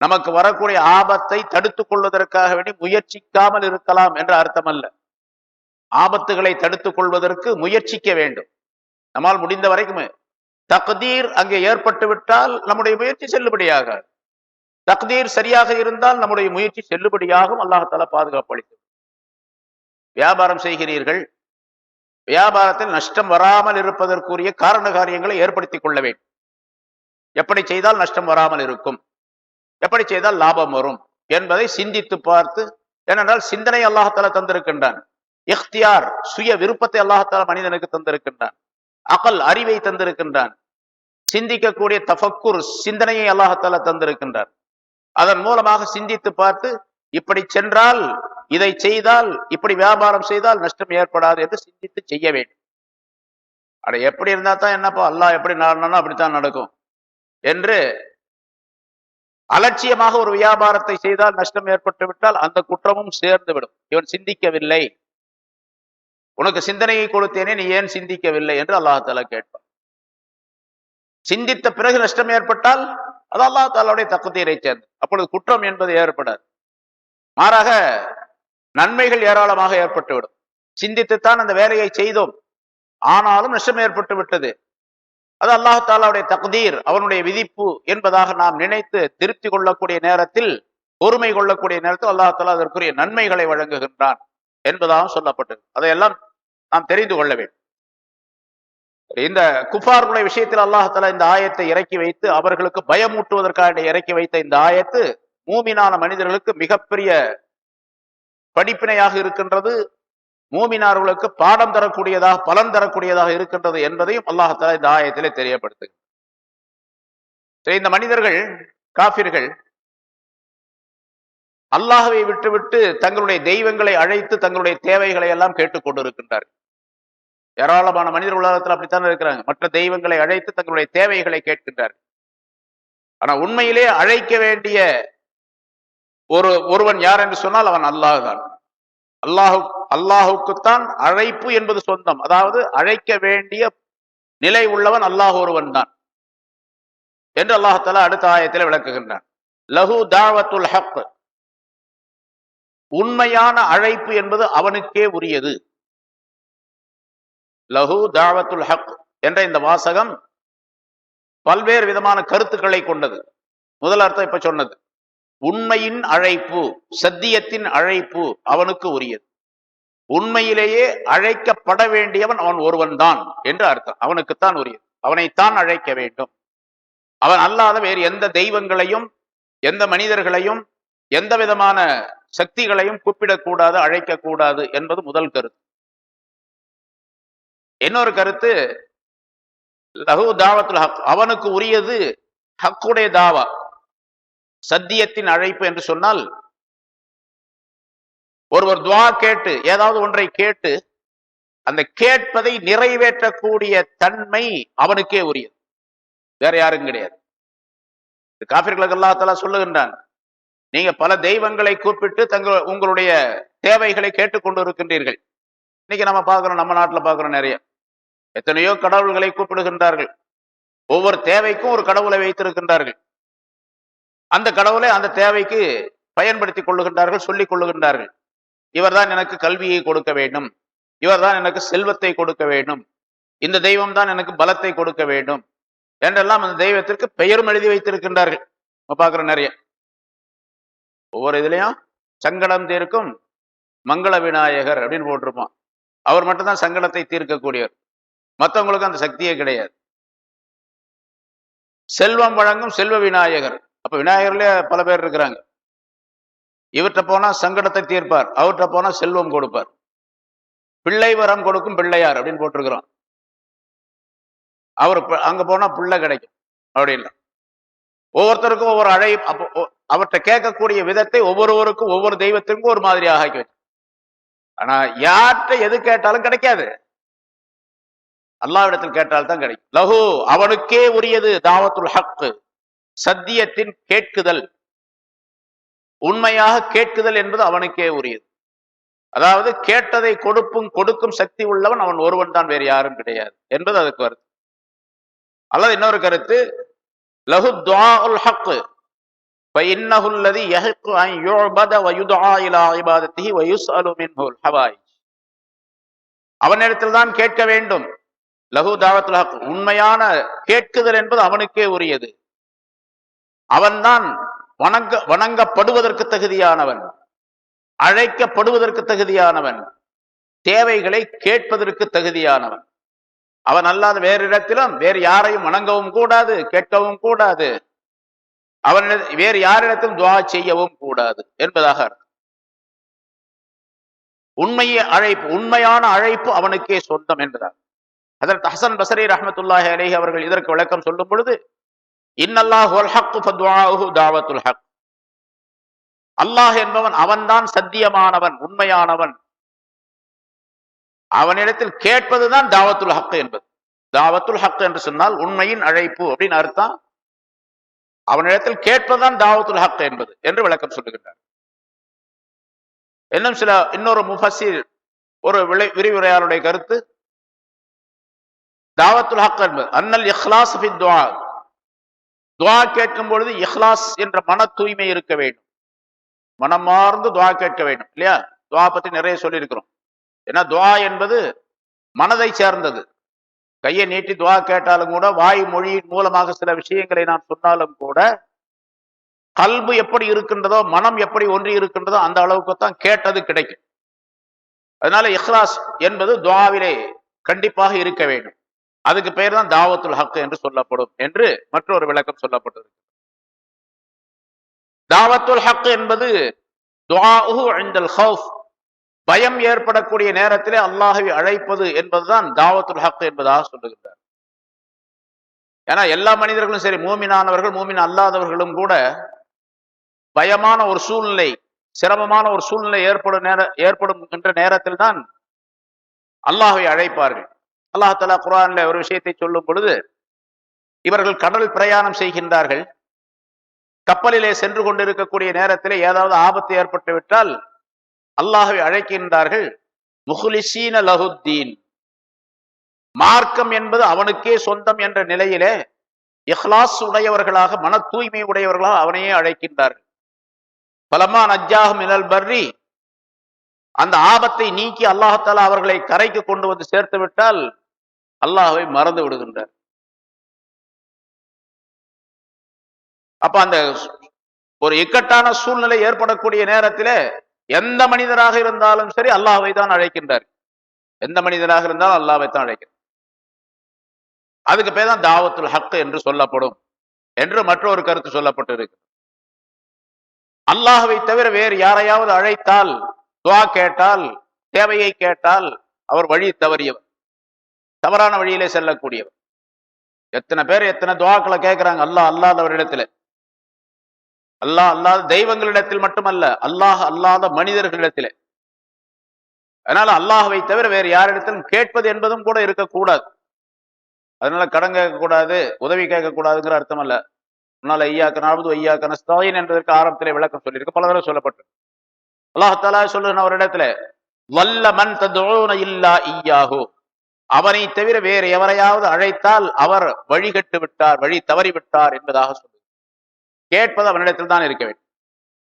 நமக்கு வரக்கூடிய ஆபத்தை தடுத்துக் கொள்வதற்காக வேண்டி முயற்சிக்காமல் இருக்கலாம் என்ற அர்த்தம் அல்ல. ஆபத்துகளை தடுத்துக் கொள்வதற்கு முயற்சிக்க வேண்டும். நம்மால் முடிந்த வரைக்கும். தக்தீர் அங்கே ஏற்பட்டு விட்டால் நம்முடைய முயற்சி செல்லுபடியாகாது. தக்தீர் சரியாக இருந்தால் நம்முடைய முயற்சி செல்லுபடியாகும். அல்லாஹ் தஆலா பாதுகாப்பு அளிக்கும். வியாபாரம் செய்கிறீர்கள், வியாபாரத்தில் நஷ்டம் வராமல் இருப்பதற்குரிய காரண காரியங்களை ஏற்படுத்திக் கொள்ள வேண்டும். எப்படி செய்தால் நஷ்டம் வராமல் இருக்கும், எப்படி செய்தால் லாபம் வரும் என்பதை சிந்தித்து பார்த்து, ஏனென்றால் சிந்தனை அல்லாஹ் தஆலா தந்திருக்கின்றான். இக்தியார், சுய விருப்பத்தை அல்லாஹ் தஆலா மனிதனுக்கு தந்திருக்கின்றான். அகல், அறிவை தந்திருக்கின்றான். சிந்திக்கக்கூடிய தஃபக்குர், சிந்தனையை அல்லாஹ் தஆலா தந்திருக்கின்றான். அதன் மூலமாக சிந்தித்து பார்த்து, இப்படி சென்றால், இதை செய்தால், இப்படி வியாபாரம் செய்தால் நஷ்டம் ஏற்படாது என்று சிந்தித்து செய்ய வேண்டும். அட எப்படி இருந்தா தான் என்னப்பா, அல்லாஹ் எப்படி நடனா அப்படித்தான் நடக்கும் என்று அலட்சியமாக ஒரு வியாபாரத்தை செய்தால் நஷ்டம் ஏற்பட்டு விட்டால் அந்த குற்றமும் சேர்ந்து விடும். இவன் சிந்திக்கவில்லை, உனக்கு சிந்தனையை கொடுத்தேனே, நீ ஏன் சிந்திக்கவில்லை என்று அல்லாஹ் தஆலா கேட்பான். சிந்தித்த பிறகு நஷ்டம் ஏற்பட்டால் அது அல்லாஹ் தஆலாவுடைய தக்தீரை சேர்ந்து, அப்பொழுது குற்றம் என்பது ஏற்படாது. மாறாக நன்மைகள் ஏராளமாக ஏற்பட்டுவிடும். சிந்தித்துத்தான் அந்த வேலையை செய்தோம், ஆனாலும் நஷ்டம் ஏற்பட்டு விட்டது. அது அல்லாஹ் தஆலாவுடைய தக்தீர், அவனுடைய விதிப்பு என்பதாக நாம் நினைத்து திருப்தி கொள்ளக்கூடிய நேரத்தில், பொறுமை கொள்ளக்கூடிய நேரத்தில் அல்லாஹ் தஆலா அதற்குரிய நன்மைகளை வழங்குகின்றான் என்பதாக சொல்லப்பட்டது. அதையெல்லாம் நாம் தெரிந்து கொள்ள வேண்டும். இந்த குஃபார்களுடைய விஷயத்தில் அல்லாஹ் தஆலா இந்த ஆயத்தை இறக்கி வைத்து அவர்களுக்கு பயமூட்டுவதற்காக இறக்கி வைத்த இந்த ஆயத்து மூமினான மனிதர்களுக்கு மிகப்பெரிய படிப்பினையாக இருக்கின்றது. மூமினார்களுக்கு பாடம் தரக்கூடியதாக, பலன் தரக்கூடியதாக இருக்கின்றது என்பதையும் அல்லாஹ் தஆலா இந்த ஆயத்திலே தெரியப்படுத்துகிறார். இந்த மனிதர்கள், காஃபிர்கள், அல்லாஹ்வை விட்டுவிட்டு தங்களுடைய தெய்வங்களை அழைத்து தங்களுடைய தேவைகளை எல்லாம் கேட்டுக் கொண்டிருக்கின்றார்கள். ஏராளமான மனிதர் உலகத்தில் அப்படித்தான் இருக்கிறாங்க. மற்ற தெய்வங்களை அழைத்து தங்களுடைய தேவைகளை கேட்கின்றார்கள். ஆனா உண்மையிலே அழைக்க வேண்டிய ஒருவன் யார் என்று சொன்னால் அவன் அல்லாஹ் தான். அல்லாஹுக்குத்தான் அழைப்பு என்பது சொந்தம். அதாவது அழைக்க வேண்டிய நிலை உள்ளவன் அல்லாஹ் ஒருவன் தான் என்று அல்லாஹ் அடுத்த ஆயத்தில் விளக்குகின்றான். லஹு தாவத்துல் ஹக், உண்மையான அழைப்பு என்பது அவனுக்கே உரியது. லஹு தாவத்துல் ஹக் என்ற இந்த வாசகம் பல்வேறு விதமான கருத்துக்களை கொண்டது. முதல் அர்த்தம் இப்ப சொன்னது, உண்மையின் அழைப்பு, சத்தியத்தின் அழைப்பு அவனுக்கு உரியது. உண்மையிலேயே அழைக்கப்பட வேண்டியவன் அவன் ஒருவன் தான் என்று அர்த்தம். அவனுக்குத்தான் உரியது, அவனைத்தான் அழைக்க வேண்டும். அவன் அல்லாத வேறு எந்த தெய்வங்களையும் எந்த மனிதர்களையும் எந்த விதமான சக்திகளையும் கூப்பிடக்கூடாது, அழைக்கக்கூடாது என்பது முதல் கருத்து. இன்னொரு கருத்து, லஹு தாவத்துல் ஹக், அவனுக்கு உரியது ஹக்குடைய தாவா, சத்தியத்தின் அழைப்பு என்று சொன்னால், ஒருவர் துவா கேட்டு ஏதாவது ஒன்றை கேட்டு அந்த கேட்பதை நிறைவேற்றக்கூடிய தன்மை அவனுக்கே உரியது, வேற யாரும் கிடையாது. காஃபிர்களுக்கு அல்லாஹ் தஆலா சொல்லுகின்றான், நீங்க பல தெய்வங்களை கூப்பிட்டு உங்களுடைய தேவைகளை கேட்டுக்கொண்டு இருக்கின்றீர்கள். இன்னைக்கு நம்ம பார்க்கிறோம், நம்ம நாட்டில் பார்க்கிறோம், நிறைய எத்தனையோ கடவுள்களை கூப்பிடுகின்றார்கள். ஒவ்வொரு தேவைக்கும் ஒரு கடவுளை வைத்திருக்கின்றார்கள். அந்த கடவுளை அந்த தேவைக்கு பயன்படுத்திக் கொள்ளுகின்றார்கள், சொல்லிக் கொள்ளுகின்றார்கள். இவர்தான் எனக்கு கல்வியை கொடுக்க வேண்டும், இவர்தான் எனக்கு செல்வத்தை கொடுக்க வேண்டும், இந்த தெய்வம் தான் எனக்கு பலத்தை கொடுக்க வேண்டும் என்றெல்லாம் அந்த தெய்வத்திற்கு பெயரும் எழுதி வைத்திருக்கின்றார்கள். பார்க்கிற நிறைய ஒவ்வொரு இதுலயும் சங்கடம் தீர்க்கும் மங்கள விநாயகர் அப்படின்னு போட்டிருப்பான். அவர் மட்டும்தான் சங்கடத்தை தீர்க்கக்கூடியவர், மற்றவங்களுக்கு அந்த சக்தியே கிடையாது. செல்வம் வழங்கும் செல்வ விநாயகர், அப்ப விநாயகர்ல பல பேர் இருக்கிறாங்க. இவர்கிட்ட போனா சங்கடத்தை தீர்ப்பார், அவர்கிட்ட போனா செல்வம் கொடுப்பார். பிள்ளை வரம் கொடுக்கும் பிள்ளையார் அப்படின்னு போட்டிருக்கிறோம். அவர் அங்க போனா பிள்ளை கிடைக்கும் அப்படின்னு. ஒவ்வொருத்தருக்கும் ஒவ்வொரு அவர்கிட்ட கேட்கக்கூடிய விதத்தை ஒவ்வொருவருக்கும் ஒவ்வொரு தெய்வத்திற்கும் ஒரு மாதிரியாக ஆக்கி வச்சு. ஆனா யார்கிட்ட எது கேட்டாலும் கிடைக்காது, அல்லாஹ்விடத்தில் கேட்டால்தான் கிடைக்கும். லஹு, அவனுக்கே உரியது தாவத்துல் ஹக், சத்தியத்தின் கேட்குதல், உண்மையாக கேட்குதல் என்பது அவனுக்கே உரியது. அதாவது கேட்டதை கொடுக்கும் சக்தி உள்ளவன் அவன் ஒருவன் தான், வேறு யாரும் கிடையாது என்பது அதுக்கு கருத்து. அல்லது இன்னொரு கருத்து, லஹு துஆஉல் ஹக் ஃபஇன்னஹு அல்லதி யஹிக்கு அன் யுஅபத வ யுதுஆ இலா இபாதத்திஹி வ யுஸ்அலு மின்ஹுல் ஹவாயிஜ், அவனிடத்தில் தான் கேட்க வேண்டும். லஹு தாவத்துல் ஹக், உண்மையான கேட்குதல் என்பது அவனுக்கே உரியது. அவன்தான் வணங்கப்படுவதற்கு தகுதியானவன், அழைக்கப்படுவதற்கு தகுதியானவன், தேவைகளை கேட்பதற்கு தகுதியானவன். அவன் அல்லாத வேறு இடத்திலும் வேறு யாரையும் வணங்கவும் கூடாது, கேட்கவும் கூடாது, அவன் வேறு யாரிடத்திலும் துஆ செய்யவும் கூடாது என்பதாக அர்த்தம். உண்மையான அழைப்பு அவனுக்கே சொந்தம் என்பதாக ஹஜ்ரத் ஹஸன் பஸ்ரி ரஹ்மத்துல்லாஹி அலைஹி அவர்கள் இதற்கு விளக்கம் சொல்லும் பொழுது, இன்னல்லாஹுல் ஹக் ஃபதுஆஹு தாவத்துல் ஹக், அல்லாஹ் என்பவன் அவன்தான் சத்தியமானவன், உண்மையானவன், அவனிடத்தில் கேட்பதுதான் தாவத்துல் ஹக் என்பது. தாவத்துல் ஹக் என்று சொன்னால் உண்மையின் அழைப்பு அப்படின்னு அர்த்தம். அவனிடத்தில் கேட்பதுதான் தாவத்துல் ஹக் என்பது என்று விளக்கம் சொல்லுகின்றார். இன்னொரு முஃபஸிர், ஒரு விரிவுரையாளருடைய கருத்து, தாவத்துல் ஹக் என்பது அன்னல் இஹ்லாஸ் ஃபி துஆ, துஆ கேட்கும் பொழுது இஹ்லாஸ் என்ற மன தூய்மை இருக்க வேண்டும், மனமார்ந்து துஆ கேட்க வேண்டும் இல்லையா? துஆ பத்தி நிறைய சொல்லி இருக்கிறோம். ஏன்னா துஆ என்பது மனதை சேர்ந்தது. கையை நீட்டி துஆ கேட்டாலும் கூட, வாய் மொழியின் மூலமாக சில விஷயங்களை நாம் சொன்னாலும் கூட, கல்பு எப்படி இருக்கின்றதோ, மனம் எப்படி ஒன்றி இருக்கின்றதோ அந்த அளவுக்கு தான் கேட்டது கிடைக்கும். அதனால இஹ்லாஸ் என்பது துஆவிலே கண்டிப்பாக இருக்க வேண்டும். அதுக்கு பெயர் தான் தாவத்துல் ஹக் என்று சொல்லப்படும் என்று மற்றொரு விளக்கம் சொல்லப்பட்டது. தாவத்துல் ஹக் என்பது துஆஉஹு இன்தல் ஹௌஃப், பயம் ஏற்படக்கூடிய நேரத்திலே அல்லாஹ்வை அழைப்பது என்பதுதான் தாவத்துல் ஹக் என்பதாக சொல்லுகின்றார். ஏன்னா எல்லா மனிதர்களும் சரி, மூமினானவர்கள் மூமின் அல்லாதவர்களும் கூட பயமான ஒரு சூழ்நிலை, சிரமமான ஒரு சூழ்நிலை ஏற்படும் என்ற நேரத்தில் தான் அல்லாஹ்வை அழைப்பார்கள். அல்லாஹ் தஆலா குர்ஆன்ல ஒரு விஷயத்தை சொல்லும் பொழுது, இவர்கள் கடல் பிரயாணம் செய்கின்றார்கள், கப்பலிலே சென்று கொண்டிருக்கக்கூடிய நேரத்திலே ஏதாவது ஆபத்து ஏற்பட்டு விட்டால் அல்லாஹ்வை அழைக்கின்றார்கள் முஹ்லிஸீன லஹுத்தீன், மார்க்கம் என்பது அவனுக்கே சொந்தம் என்ற நிலையிலே இஹ்லாஸ் உடையவர்களாக, மன தூய்மை உடையவர்களாக அவனையே அழைக்கின்றார்கள். பலமா நஜ்ஜாஹும் மினல் பர்ரி, அந்த ஆபத்தை நீக்கி அல்லாஹால அவர்களை கரைக்கு கொண்டு வந்து சேர்த்து விட்டால் அல்லாஹ்வை மறந்து விடுகின்றார். அப்ப அந்த ஒரு இக்கட்டான சூழ்நிலை ஏற்படக்கூடிய நேரத்திலே எந்த மனிதராக இருந்தாலும் சரி அல்லாஹ்வை தான் அழைக்கின்றார். எந்த மனிதராக இருந்தாலும் அல்லாஹ்வை தான் அழைக்கிறார். அதுக்கு பேர் தான் தாவத்துல் ஹக் என்று சொல்லப்படும் என்று மற்றொரு கருத்து சொல்லப்பட்டு இருக்கு. அல்லாஹ்வை தவிர வேறு யாரையாவது அழைத்தால், துஆ கேட்டால், தேவையை கேட்டால் அவர் வழி தவறியவர், தவறான வழியிலே செல்லக்கூடியவர். எத்தனை பேர் எத்தனை துஆக்களை கேட்கிறாங்க அல்லாஹ் அல்லாதவரிடத்துல, அல்லாஹ் அல்லாத தெய்வங்களிடத்தில் மட்டுமல்ல, அல்லாஹ் அல்லாத மனிதர்களிடத்திலே. அதனால அல்லாஹ்வை தவிர வேறு யாரிடத்திலும் கேட்பது என்பதும் கூட இருக்கக்கூடாது. அதனால கடன் கேட்கக்கூடாது, உதவி கேட்கக்கூடாதுங்கிற அர்த்தம் அல்ல. முன்னால ஐயாக்க நாபது ஐயாக்க நஸ்தாயின் என்பதற்கு ஆரம்பத்திலே விளக்கம் சொல்லியிருக்கு, பல தடவை சொல்லப்பட்டு. அல்லாஹ் தஆலா சொல்லுகிற ஒரு இடத்துல வல்ல மன் ததுஊன இல்லா இய்யாஹு, அவனை தவிர வேறு எவரையாவது அழைத்தால் அவர் வழிகட்டு விட்டார், வழி தவறி விட்டார் என்பதாக சொல்லுது. கேட்பது அவனிடத்தில் தான் இருக்க வேண்டும்.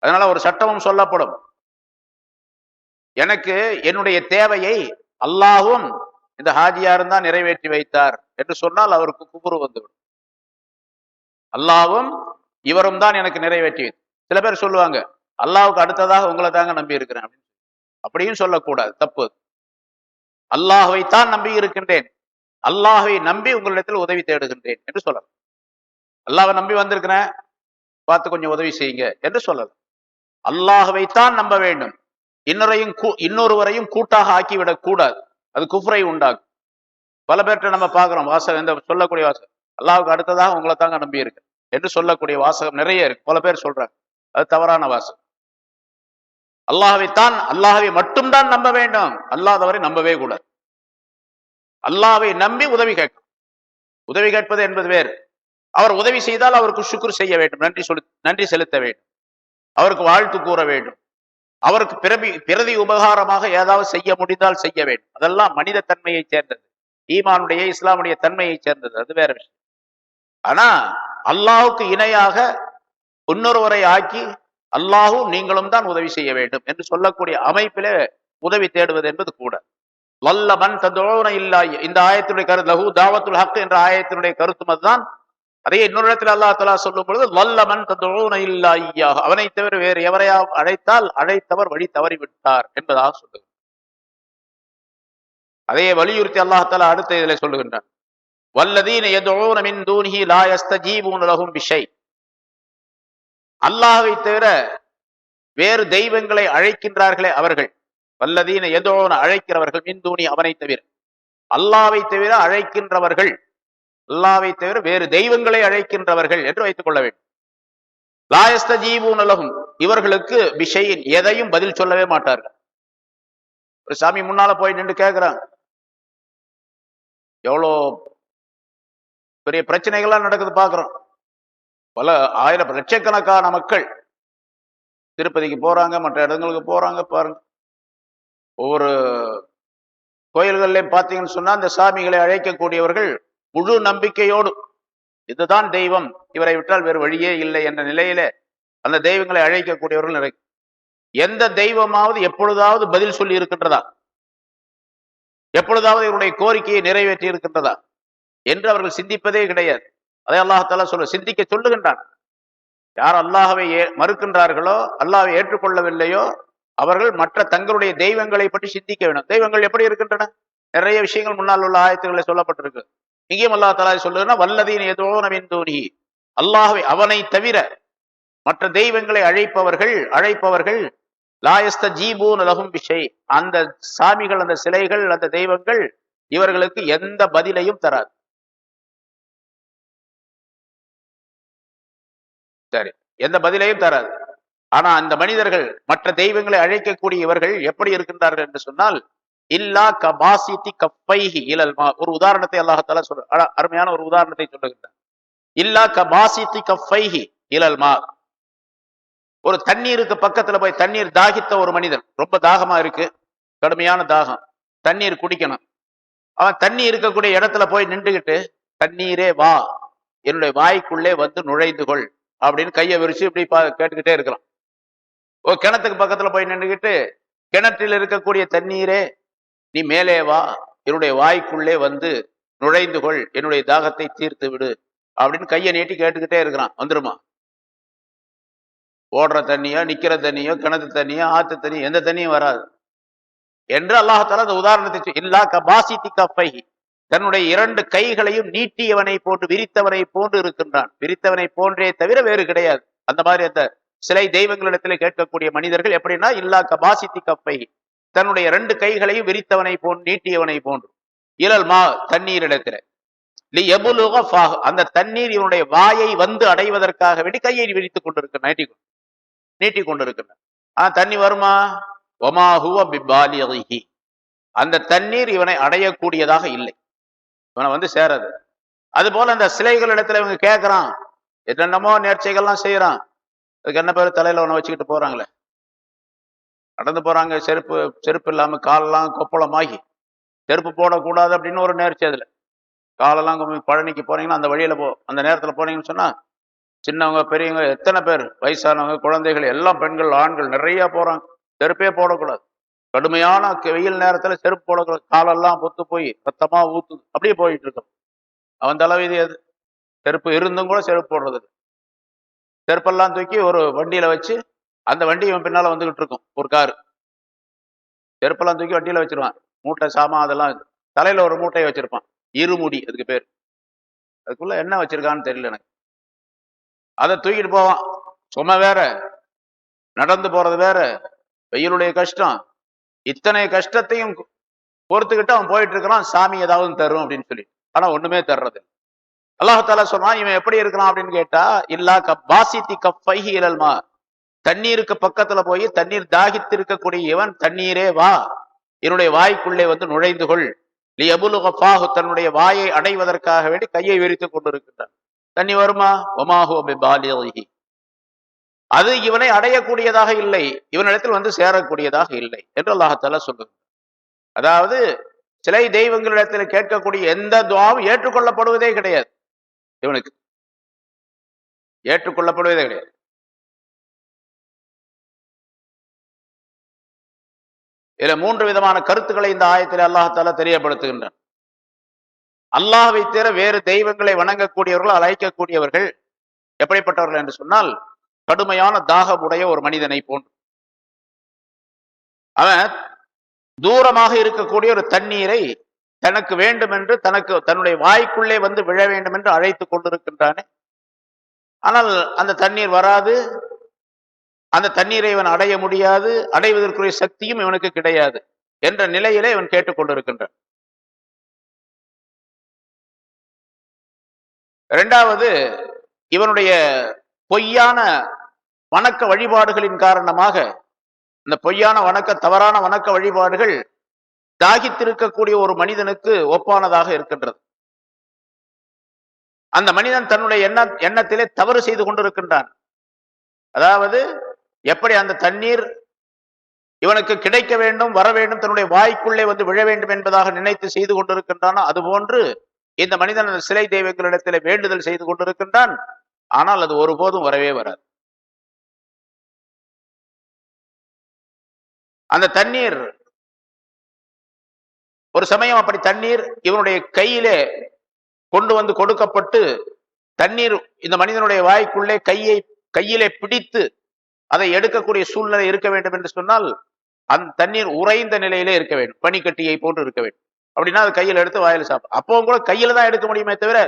அதனால ஒரு சட்டமும் சொல்லப்படும், எனக்கு என்னுடைய தேவையை அல்லாஹ்வும் இந்த ஹாஜியாரும் தான் நிறைவேற்றி வைத்தார் என்று சொன்னால் அவருக்கு குஃப்ரு வந்துவிடும். அல்லாஹ்வும் இவரும் தான் எனக்கு நிறைவேற்றி வைத்தார். சில பேர் சொல்லுவாங்க அல்லாஹ்வுக்கு அடுத்ததாக உங்களை தாங்க நம்பி இருக்கிறேன் அப்படின்னு. அப்படியும் சொல்லக்கூடாது, தப்பு. அல்லாஹ்வை தான் நம்பி இருக்கின்றேன், அல்லாஹ்வை நம்பி உங்களிடத்தில் உதவி தேடுகின்றேன் என்று சொல்லலாம். அல்லாஹ்வை நம்பி வந்திருக்கிறேன், பார்த்து கொஞ்சம் உதவி செய்யுங்க என்று சொல்லலாம். அல்லாஹ்வை தான் நம்ப வேண்டும், இன்னொருவரையும் கூட்டாக ஆக்கிவிடக் கூடாது. அது குஃப்ரை உண்டாகும். பல பேர்கிட்ட நம்ம பார்க்கிறோம் வாசகம், இந்த சொல்லக்கூடிய வாசகம் அல்லாஹ்வுக்கு அடுத்ததாக உங்களை தாங்க நம்பி இருக்கு என்று சொல்லக்கூடிய வாசகம் நிறைய இருக்கு. பல பேர் சொல்றாங்க, அது தவறான வாசகம். அல்லாஹ்வை மட்டும்தான் நம்ப வேண்டும், அல்லாதவரை நம்பவே கூடாது. அல்லாஹ்வை நம்பி உதவி கேட்கும். உதவி கேட்பது என்பது வேறு. அவர் உதவி செய்தால் அவருக்கு ஷுக்ர் செய்ய வேண்டும், நன்றி செலுத்த வேண்டும், அவருக்கு வாழ்த்து கூற வேண்டும், அவருக்கு பிரதி உபகாரமாக ஏதாவது செய்ய முடிந்தால் செய்ய வேண்டும். அதெல்லாம் மனித தன்மையை சேர்ந்தது, ஈமானுடைய இஸ்லாமுடைய தன்மையை சேர்ந்தது, அது வேற விஷயம். ஆனா அல்லாஹுக்கு இணையாக இன்னொருவரை ஆக்கி அல்லாஹும் நீங்களும் தான் உதவி செய்ய வேண்டும் என்று சொல்லக்கூடிய அமைப்பிலே உதவி தேடுவது என்பது கூட வல்ல மன் ததுஊன இல்லா, இந்த ஆயத்தினுடைய கருத்து லஹு தாவத்துல் ஹக் என்ற ஆயத்தினுடைய கருத்தும் அதுதான். அதே இன்னொரு இடத்துல அல்லாஹ் தஆலா சொல்லும் பொழுது வல்ல மன் ததுஊன இல்லா இய்யாஹு, அவனை தவிர வேறு எவரையாவது அழைத்தால் அழைத்தவர் வழி தவறி விட்டார் என்பதாக சொல்லுகிறார். அதையே வலியுறுத்தி அல்லாஹ் தஆலா அடுத்த இதிலே சொல்லுகின்றான், வல்லதீன யதுஊன மின் தூனிஹி லா யஸ்தஜீபூன லஹும் பிஷை, அல்லாஹ்வை தவிர வேறு தெய்வங்களை அழைக்கின்றார்களே அவர்கள், வல்லதீன யதுஊன அழைக்கிறவர்கள், மின் தூனி அவனை தவிர, அல்லாஹ்வை தவிர அழைக்கின்றவர்கள், அல்லாஹ்வை தவிர வேறு தெய்வங்களை அழைக்கின்றவர்கள் என்று வைத்துக் கொள்ள வேண்டும். லா யஸ்தஜீபூன லஹும், இவர்களுக்கு பிஷையின் எதையும் பதில் சொல்லவே மாட்டார்கள். ஒரு சாமி முன்னால போய் நின்று கேட்கிறாங்க, எவ்வளோ பெரிய பிரச்சனைகள்லாம் நடக்குது பார்க்கிறோம். பல ஆயிரம் லட்சக்கணக்கான மக்கள் திருப்பதிக்கு போறாங்க, மற்ற இடங்களுக்கு போறாங்க. பாருங்க, ஒவ்வொரு கோயில்கள்லையும் பார்த்தீங்கன்னு சொன்னா அந்த சாமிகளை அழைக்கக்கூடியவர்கள் முழு நம்பிக்கையோடு இதுதான் தெய்வம், இவரை விட்டால் வேறு வழியே இல்லை என்ற நிலையில அந்த தெய்வங்களை அழைக்கக்கூடியவர்கள் நிறைய. எந்த தெய்வமாவது எப்பொழுதாவது பதில் சொல்லி இருக்கின்றதா, எப்பொழுதாவது இவருடைய கோரிக்கையை நிறைவேற்றி இருக்கின்றதா என்று அவர்கள் சிந்திப்பதே கிடையாது. அதை அல்லாஹ் தஆலா சிந்திக்க சொல்லுகின்றான். யார் அல்லாஹ்வை மறுக்கின்றார்களோ, அல்லாஹ்வை ஏற்றுக்கொள்ளவில்லையோ, அவர்கள் மற்ற தங்களுடைய தெய்வங்களை பற்றி சிந்திக்க வேண்டும். தெய்வங்கள் எப்படி இருக்கின்றன, நிறைய விஷயங்கள் முன்னால் உள்ள ஆயத்துகளில் சொல்லப்பட்டிருக்கு. இங்கேயும் அல்லாஹ் தஆலா சொல்லுகிறான், வல்லதீன யதுஊன மின் தூனிஹி, அல்லாஹ்வை அவனை தவிர மற்ற தெய்வங்களை அழைப்பவர்கள் லா யஸ்தஜீபூன லஹும் பிஷை, அந்த சாமிகள், அந்த சிலைகள், அந்த தெய்வங்கள் இவர்களுக்கு எந்த பதிலையும் தராது. சரி, எந்த பதிலையும் தராது. ஆனா அந்த மனிதர்கள் மற்ற தெய்வங்களை அழைக்கக்கூடிய இவர்கள் எப்படி இருக்கின்றார்கள் என்று சொன்னால், இல்லா கபாசித்தி கஃபைஹி இலல் மா, ஒரு உதாரணத்தை அல்லாஹ் தஆலா சொல்ற அருமையான ஒரு உதாரணத்தை சொல்லுகின்றார். இல்லா கபாசித்தி கஃபைஹி இலல் மா, ஒரு தண்ணீருக்கு பக்கத்துல போய் தண்ணீர் தாகித்த ஒரு மனிதன், ரொம்ப தாகமா இருக்கு, கடுமையான தாகம், தண்ணீர் குடிக்கணும். அவன் தண்ணி இருக்கக்கூடிய இடத்துல போய் நின்றுகிட்டு, தண்ணீரே வா, என்னுடைய வாய்க்குள்ளே வந்து நுழைந்து கொள் அப்படின்னு கையை விரிச்சு இப்படி கேட்டுக்கிட்டே இருக்கிறான். ஒரு கிணத்துக்கு பக்கத்துல போய் நின்றுகிட்டு, கிணற்றில் இருக்கக்கூடிய தண்ணீரே நீ மேலே வா, என்னுடைய வாய்க்குள்ளே வந்து நுழைந்து கொள், என்னுடைய தாகத்தை தீர்த்து விடு அப்படின்னு கையை நீட்டி கேட்டுக்கிட்டே இருக்கிறான். வந்துருமா? ஓடுற தண்ணியோ, நிக்கிற தண்ணியோ, கிணத்து தண்ணியோ, ஆத்து தண்ணியோ, எந்த தண்ணியும் வராது என்று அல்லாஹால அந்த உதாரணத்தை இல்லா கபாசித்தி கப்பை, தன்னுடைய 2 கைகளையும் நீட்டியவனை போன்று, விரித்தவனை போன்று இருக்கின்றான். விரித்தவனை போன்றே தவிர வேறு கிடையாது. அந்த மாதிரி அந்த சிலை தெய்வங்களிடத்தில் கேட்கக்கூடிய மனிதர்கள் எப்படின்னா, இல்லா கபாசித்தி கப்பை, தன்னுடைய 2 கைகளையும் விரித்தவனை போன்று, நீட்டியவனை போன்று, இலல் மா, தண்ணீர் இடத்துல அந்த தண்ணீர் இவனுடைய வாயை வந்து அடைவதற்காக வேண்டி கையை விரித்துக் கொண்டிருக்க, நீட்டிக் கொண்டிருக்கின்ற. தண்ணி வருமா? அந்த தண்ணீர் இவனை அடையக்கூடியதாக இல்லை, இவனை வந்து சேராது. அது போல அந்த சிலைகள் இடத்துல இவங்க கேட்கறான், என்னென்னமோ நேர்ச்சைகள்லாம் செய்யறான். அதுக்கு என்ன பேரு? தலையில ஒண்ணு வச்சுக்கிட்டு போறாங்களே, நடந்து போறாங்க, செருப்பு இல்லாம காலெல்லாம் கொப்பளமாகி, செருப்பு போடக்கூடாது அப்படின்னு ஒரு நேர்ச்சி. அதுல காலெல்லாம் பழனிக்கு போனீங்கன்னா அந்த வழியில அந்த நேரத்துல போனீங்கன்னு சொன்னா, சின்னவங்க பெரியவங்க எத்தனை பேர், வயசானவங்க, குழந்தைகள், எல்லாம் பெண்கள் ஆண்கள் நிறைய போறாங்க. செருப்பே போடக்கூடாது. கடுமையான வெயில் நேரத்துல செருப்பு போடக்கூடாது. காலெல்லாம் பொத்து போய் ரத்தமா ஊத்துது, அப்படியே போயிட்டு இருக்கோம். அவன் தலைவிதி அது. செருப்பு இருந்தும் கூட செருப்பு போடுறது. செருப்பெல்லாம் தூக்கி ஒரு வண்டியில வச்சு, அந்த வண்டி இவன் பின்னால வந்துகிட்டு இருக்கும். ஒரு காரு செருப்பெல்லாம் தூக்கி வண்டியில வச்சிருவான். மூட்டை சாமான் அதெல்லாம், தலையில ஒரு மூட்டையை வச்சிருப்பான், இருமுடி அதுக்கு பேர். அதுக்குள்ள என்ன வச்சிருக்கான்னு தெரியல எனக்கு. அதை தூக்கிட்டு போவான். சும்மா வேற, நடந்து போறது வேற, வெயிலுடைய கஷ்டம், இத்தனை கஷ்டத்தையும் பொறுத்துக்கிட்டு அவன் போயிட்டு இருக்கிறான். சாமி ஏதாவது தரும் அப்படின்னு சொல்லி, ஆனா ஒண்ணுமே தர்றது. அல்லாஹால சொன்னான், இவன் எப்படி இருக்கிறான் அப்படின்னு கேட்டா, இல்லா கப்பாசித்தி கப்பைஹி இலல்மா, தண்ணீருக்கு பக்கத்துல போய் தண்ணீர் தாகித்து இருக்கக்கூடிய இவன், தண்ணீரே வா, என்னுடைய வாய்க்குள்ளே வந்து நுழைந்து கொள், லியபுலுகஃபாஹு, தன்னுடைய வாயை அடைவதற்காக வேண்டி கையை விரித்துக் கொண்டிருக்கின்றான். தண்ணி வருமா? ஒமாஹு பிபாலிஹி, அது இவனை அடையக்கூடியதாக இல்லை, இவனிடத்தில் வந்து சேரக்கூடியதாக இல்லை என்று அல்லாஹால சொல்லுங்க. அதாவது சிலை தெய்வங்களிடத்தில் கேட்கக்கூடிய எந்த துஆவும் ஏற்றுக்கொள்ளப்படுவதே கிடையாது. இவனுக்கு ஏற்றுக்கொள்ளப்படுவதே கிடையாது. இதுல 3 விதமான கருத்துக்களை இந்த ஆயத்தில் அல்லாஹால தெரியப்படுத்துகின்றான். அல்லாஹ்வை தவிர வேறு தெய்வங்களை வணங்கக்கூடியவர்கள், அழைக்கக்கூடியவர்கள் எப்படிப்பட்டவர்கள் என்று சொன்னால், கடுமையான தாகமுடைய ஒரு மனிதனை போன்று. அவன் தூரமாக இருக்கக்கூடிய ஒரு தண்ணீரை தனக்கு வேண்டும் என்று, தன்னுடைய வாய்க்குள்ளே வந்து விழ வேண்டும் என்று அழைத்துக் கொண்டிருக்கின்றானே, ஆனால் அந்த தண்ணீர் வராது, அந்த தண்ணீரை இவன் அடைய முடியாது, அடைவதற்குரிய சக்தியும் இவனுக்கு கிடையாது என்ற நிலையிலே இவன் கேட்டுக்கொண்டிருக்கின்றான். 2வது, இவனுடைய பொய்யான வணக்க வழிபாடுகளின் காரணமாக, இந்த பொய்யான தவறான வணக்க வழிபாடுகள் தாகித்திருக்கக்கூடிய ஒரு மனிதனுக்கு ஒப்பானதாக இருக்கின்றது. அந்த மனிதன் தன்னுடைய எண்ணத்திலே தவறு செய்து கொண்டிருக்கின்றான். அதாவது எப்படி அந்த தண்ணீர் இவனுக்கு கிடைக்க வேண்டும், வர வேண்டும், தன்னுடைய வாய்க்குள்ளே வந்து விழ வேண்டும் என்பதாக நினைத்து செய்து கொண்டிருக்கின்றானோ, அதுபோன்று இந்த மனிதன் அந்த சிலை தெய்வங்களிடத்திலே வேண்டுதல் செய்து கொண்டிருக்கின்றான். ஆனால் அது ஒருபோதும் வரவே வராது. அந்த தண்ணீர் ஒரு சமயம் அப்படி தண்ணீர் இவனுடைய கையிலே கொண்டு வந்து கொடுக்கப்பட்டு, தண்ணீர் இந்த மனிதனுடைய வாய்க்குள்ளே கையிலே பிடித்து அதை எடுக்கக்கூடிய சூழ்நிலை இருக்க வேண்டும் என்று சொன்னால், அந்த தண்ணீர் உறைந்த நிலையிலே இருக்க வேண்டும், பனிக்கட்டியை போன்று இருக்க வேண்டும். அப்படின்னா அது கையில் எடுத்து வாயில சாப்பிடும். அப்பவும் கூட கையில தான் எடுக்க முடியுமே தவிர,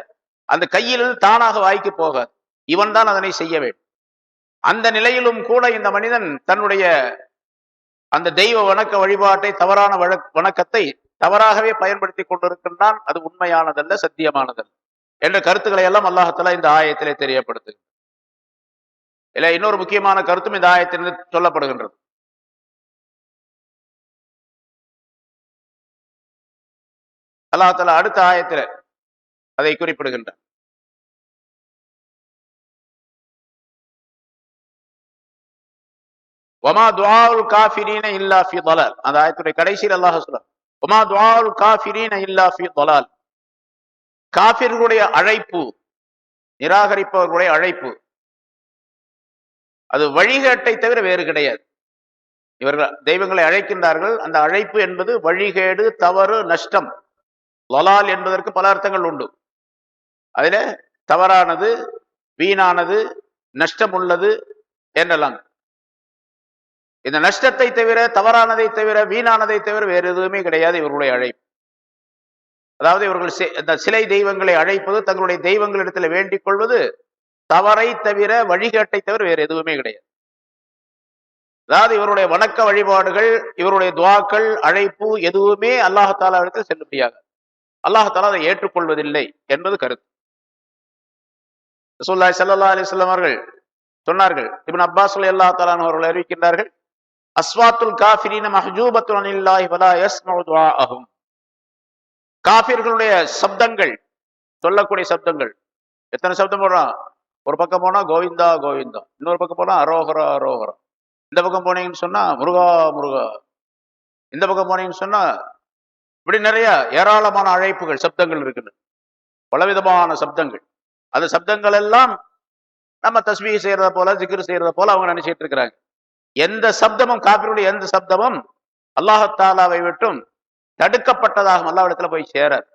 அந்த கையிலிருந்து தானாக வாய்க்கு போகாது. இவன் தான் அதனை செய்ய வேண்டும். அந்த நிலையிலும் கூட இந்த மனிதன் தன்னுடைய அந்த தெய்வ வணக்க வழிபாட்டை, தவறான வணக்கத்தை தவறாகவே பயன்படுத்தி கொண்டிருக்கின்றான். அது உண்மையானதல்ல, சத்தியமானதல்ல என்ற கருத்துக்களை எல்லாம் அல்லாஹ் இந்த ஆயத்திலே தெரியப்படுத்து. இல்ல, இன்னொரு முக்கியமான கருத்தும் இந்த ஆயத்திலிருந்து சொல்லப்படுகின்றது. அல்லாஹ் அடுத்த ஆயத்தில் அதை குறிப்பிடுகின்றார். ஒமா துஆஉல் காஃபிரீன இல்லா ஃபீ ضلال. அந்த ஆயத்துடைய கடைசியில் அல்லாஹ் சொல்றான், ஒமா துஆஉல் காஃபிரீன இல்லா ஃபீ ضلال. காஃபிர்களுடைய அழைப்பு, நிராகரிப்பவர்களுடைய அழைப்பு, அது வழிகேட்டை தவிர வேறு கிடையாது. இவர்கள் தெய்வங்களை அழைக்கின்றார்கள், அந்த அழைப்பு என்பது வழிகேடு, தவறு, நஷ்டம். லலால் என்பதற்கு பல அர்த்தங்கள் உண்டு. அதில தவறானது, வீணானது, நஷ்டம் உள்ளது என்றெல்லாம். இந்த நஷ்டத்தை தவிர, தவறானதை தவிர, வீணானதை தவிர வேறு எதுவுமே கிடையாது இவர்களுடைய அழைப்பு. அதாவது இவர்கள் இந்த சிலை தெய்வங்களை அழைப்பது, தங்களுடைய தெய்வங்களிடத்தில் வேண்டிக் கொள்வது தவறை தவிர, வழிகாட்டை தவிர வேறு எதுவுமே கிடையாது. அதாவது இவருடைய வணக்க வழிபாடுகள், இவருடைய துவாக்கள், அழைப்பு எதுவுமே அல்லாஹ் இடத்தில் செல்லுபடியாக, அல்லாஹ் தாலா அதை ஏற்றுக்கொள்வதில்லை என்பது கருத்து. ரசூலுல்லாஹி ஸல்லல்லாஹு அலைஹி வஸல்லம் அவர்கள் சொன்னார்கள், இப்னு அப்பாஸ் ரலியல்லாஹு தஆலா அன்ஹு அவர்கள் அறிவிக்கின்றார்கள், அஸ்வாத்துல் காஃபிரீன மஹ்ஜூபத்துன் அனில்லாஹி வலா யஸ்மஉ துஆஅஹும். காஃபிர்களுடைய சப்தங்கள், சொல்லக்கூடிய சப்தங்கள், எத்தனை சப்தம் போடுறான்? ஒரு பக்கம் போனா கோவிந்தா கோவிந்தா, இன்னொரு பக்கம் போனா அரோகரா அரோகரா, இந்த பக்கம் போனீங்கன்னு சொன்னா முருகா முருகா, இந்த பக்கம் போனீங்கன்னு சொன்னா இப்படி நிறைய ஏராளமான அழைப்புகள், சப்தங்கள் இருக்குது, பலவிதமான சப்தங்கள். அந்த சப்தங்கள் எல்லாம் நம்ம தஸ்பீஹ் செய்யறத போல, ஜிக்ர் செய்யறத போல அவங்க நினைச்சிட்டு இருக்கிறாங்க. எந்த சப்தமும், காஃபிருடைய எந்த சப்தமும் அல்லாஹ் தஆலாவை விட்டும் தடுக்கப்பட்டதாக அல்லாஹ்விடத்துல போய் சேராது.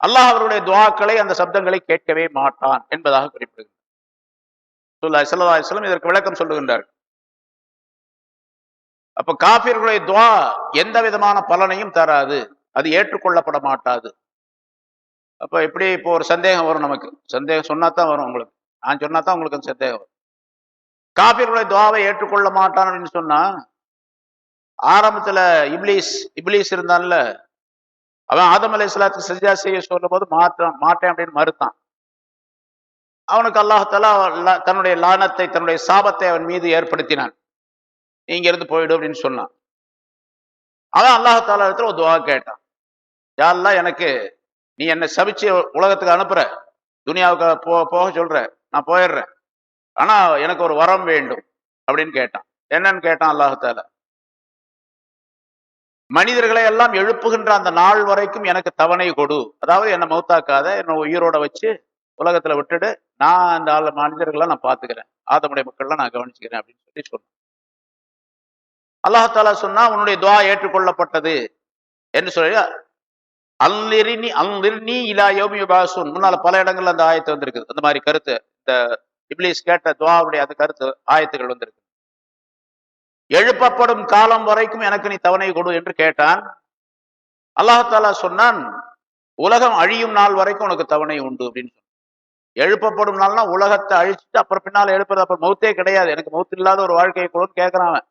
அல்லாஹ் அவருடைய துஆக்களை, அந்த சப்தங்களை கேட்கவே மாட்டான் என்பதாக குறிப்பிடுகிறார். ரசூலுல்லாஹி ஸல்லல்லாஹு அலைஹி வஸல்லம் இதற்கு விளக்கம் சொல்லுகின்றார். அப்ப காஃபிர்களுடைய துஆ எந்த விதமான பலனையும் தராது, அது ஏற்றுக்கொள்ளப்பட மாட்டாது. அப்ப எப்படி இப்போ ஒரு சந்தேகம் வரும், நமக்கு சந்தேகம் சொன்னாதான் வரும், உங்களுக்கு நான் சொன்னாதான் உங்களுக்கு அந்த சந்தேகம் வரும். காஃபிர்களுடைய துஆவை ஏற்றுக்கொள்ள மாட்டான் அப்படின்னு சொன்னா, ஆரம்பத்துல இப்லீஸ் இருந்தான்ல, அவன் ஆதம் அலைஹிஸ்ஸலாத்துக்கு சஜ்ஜா செய்ய சொல்லும் போது மாட்டேன் அப்படின்னு மறுத்தான். அவனுக்கு அல்லாஹ் தஆலா தன்னுடைய லானத்தை, தன்னுடைய சாபத்தை அவன் மீது ஏற்படுத்தினான். நீங்க இருந்து போயிடு அப்படின்னு சொன்னான். அவன் அல்லாஹ் தஆலா இடத்துல ஒரு துஆ கேட்டான், யா அல்லாஹ், எனக்கு நீ என்னை சபிச்சு உலகத்துக்கு அனுப்புற, துனியாவுக்கு போக சொல்ற, நான் போயிடுறேன், ஆனா எனக்கு ஒரு வரம் வேண்டும் அப்படின்னு கேட்டான். என்னன்னு கேட்டான் அல்லாஹ் தஆலா, மனிதர்களை எல்லாம் எழுப்புகின்ற அந்த நாள் வரைக்கும் எனக்கு தவணை கொடு, அதாவது என்னை மௌத்தாக்காத, என்னை உயிரோட வச்சு உலகத்துல விட்டுடு, நான் அந்த மனிதர்களை நான் பாத்துக்கிறேன், ஆதமுடைய மக்கள்லாம் நான் கவனிச்சுக்கிறேன் அப்படின்னு சொல்லி சொன்னான். அல்லாஹ் தஆலா சொன்னா, உன்னுடைய துஆ ஏற்றுக்கொள்ளப்பட்டது என்று சொல்லி அல்லிர்னி இலா யௌமி யுபாஸூன், முன்னால பல இடங்கள்ல அந்த ஆயத்து வந்திருக்குது. அந்த மாதிரி கருத்து, இந்த இப்லீஸ் கேட்ட துஆவுடைய அந்த கருத்து ஆயத்துகள் வந்திருக்கு. எழுப்பப்படும் காலம் வரைக்கும் எனக்கு நீ தவணை கொடு என்று கேட்டான். அல்லாஹ் தஆலா சொன்னான், உலகம் அழியும் நாள் வரைக்கும் உனக்கு தவணை உண்டு அப்படின்னு சொன்னான். எழுப்பப்படும் நாள்னா உலகத்தை அழிச்சுட்டு அப்புறம் பின்னால எழுப்புறது, அப்புறம் மௌத்தே கிடையாது, எனக்கு மௌத்து இல்லாத ஒரு வாழ்க்கையை கொடுன்னு கேட்கிறான்.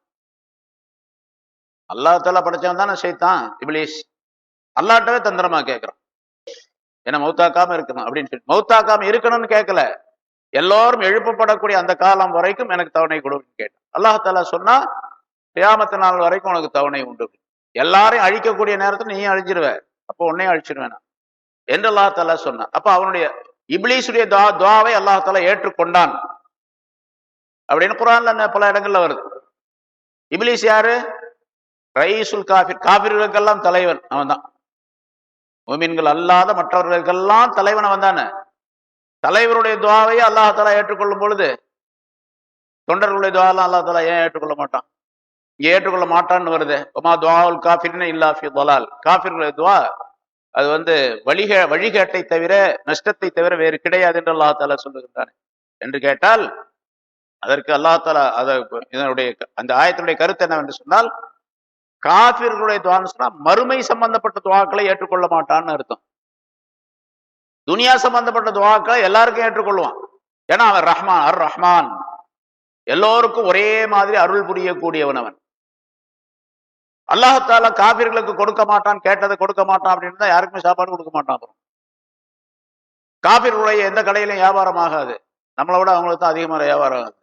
அல்லாஹ் தஆலா படைச்சவன் தானே ஷைத்தான், இப்லீஸ். அல்லாஹ்ட்டவே தந்திரமா கேட்கிறான், என்ன மௌத்தாக்காம இருக்கணும் அப்படின்னு சொல்லி. மௌத்தாக்காம இருக்கணும்னு கேட்கல, எல்லோரும் எழுப்பப்படக்கூடிய அந்த காலம் வரைக்கும் எனக்கு தவணை கொடுன்னு கேட்டான். அல்லாஹ் தஆலா சொன்னா, கியாமத் நாள் வரைக்கும் உனக்கு தவணை உண்டு. எல்லாரையும் அழிக்கக்கூடிய நேரத்தில் நீயும் அழிஞ்சிருவ, அப்போ உன்னையும் அழிச்சிருவேன் என்று அல்லாஹ் தஆலா சொன்னான். அப்ப அவனுடைய இப்லீஸுடைய துஆவை அல்லாஹ் தஆலா ஏற்றுக்கொண்டான் அப்படின்னு குர்ஆன்ல பல இடங்கள்ல வருது. இப்லீஸ் யாரு? ரைசுல் காஃபிர், காஃபிர்களுக்கெல்லாம் தலைவன் அவன் தான். முஃமின்கள் அல்லாத மற்றவர்களுக்கெல்லாம் தலைவன் அவன் தானே. தலைவருடைய துஆவை அல்லாஹ் தஆலா ஏற்றுக்கொள்ளும் பொழுது தொண்டர்களுடைய துஆலாம் அல்லாஹ் தஆலா ஏன் ஏற்றுக்கொள்ள மாட்டான்? ஏற்றுக்கொள்ள மாட்டான்னு வருது, ஒமா துஆஉல் காஃபிரின இல்லா ஃபீ ضلال. காஃபிர்களுடைய துஆ அது வழிகேட்டை தவிர, நஷ்டத்தை தவிர வேறு கிடையாது என்று அல்லாஹ் தஆலா சொல்லுகின்றான் என்று கேட்டால், அதற்கு அல்லாஹ் தஆலா இதனுடைய அந்த ஆயத்தினுடைய கருத்து என்னவென்று சொன்னால், காஃபிர்களுடைய துஆன்னு சொன்னா மறுமை சம்பந்தப்பட்ட துஆக்களை ஏற்றுக்கொள்ள மாட்டான்னு அர்த்தம். துனியா சம்பந்தப்பட்ட துஆக்களை எல்லாருக்கும் ஏற்றுக்கொள்வான். ஏன்னா அவன் ரஹ்மான், அர் ரஹ்மான், எல்லோருக்கும் ஒரே மாதிரி அருள் புரியக்கூடியவன் அவன். அல்லாஹ் தஆலா காஃபிர்களுக்கு கொடுக்க மாட்டான், கேட்டதை கொடுக்க மாட்டான் அப்படின்னு தான் யாருக்குமே சாப்பாடு கொடுக்க மாட்டான். அப்புறம் காஃபிர்களுடைய எந்த கடையிலும் வியாபாரம் ஆகாது, நம்மளை விட அவங்களுக்கு தான் அதிகமான வியாபாரம் ஆகுது.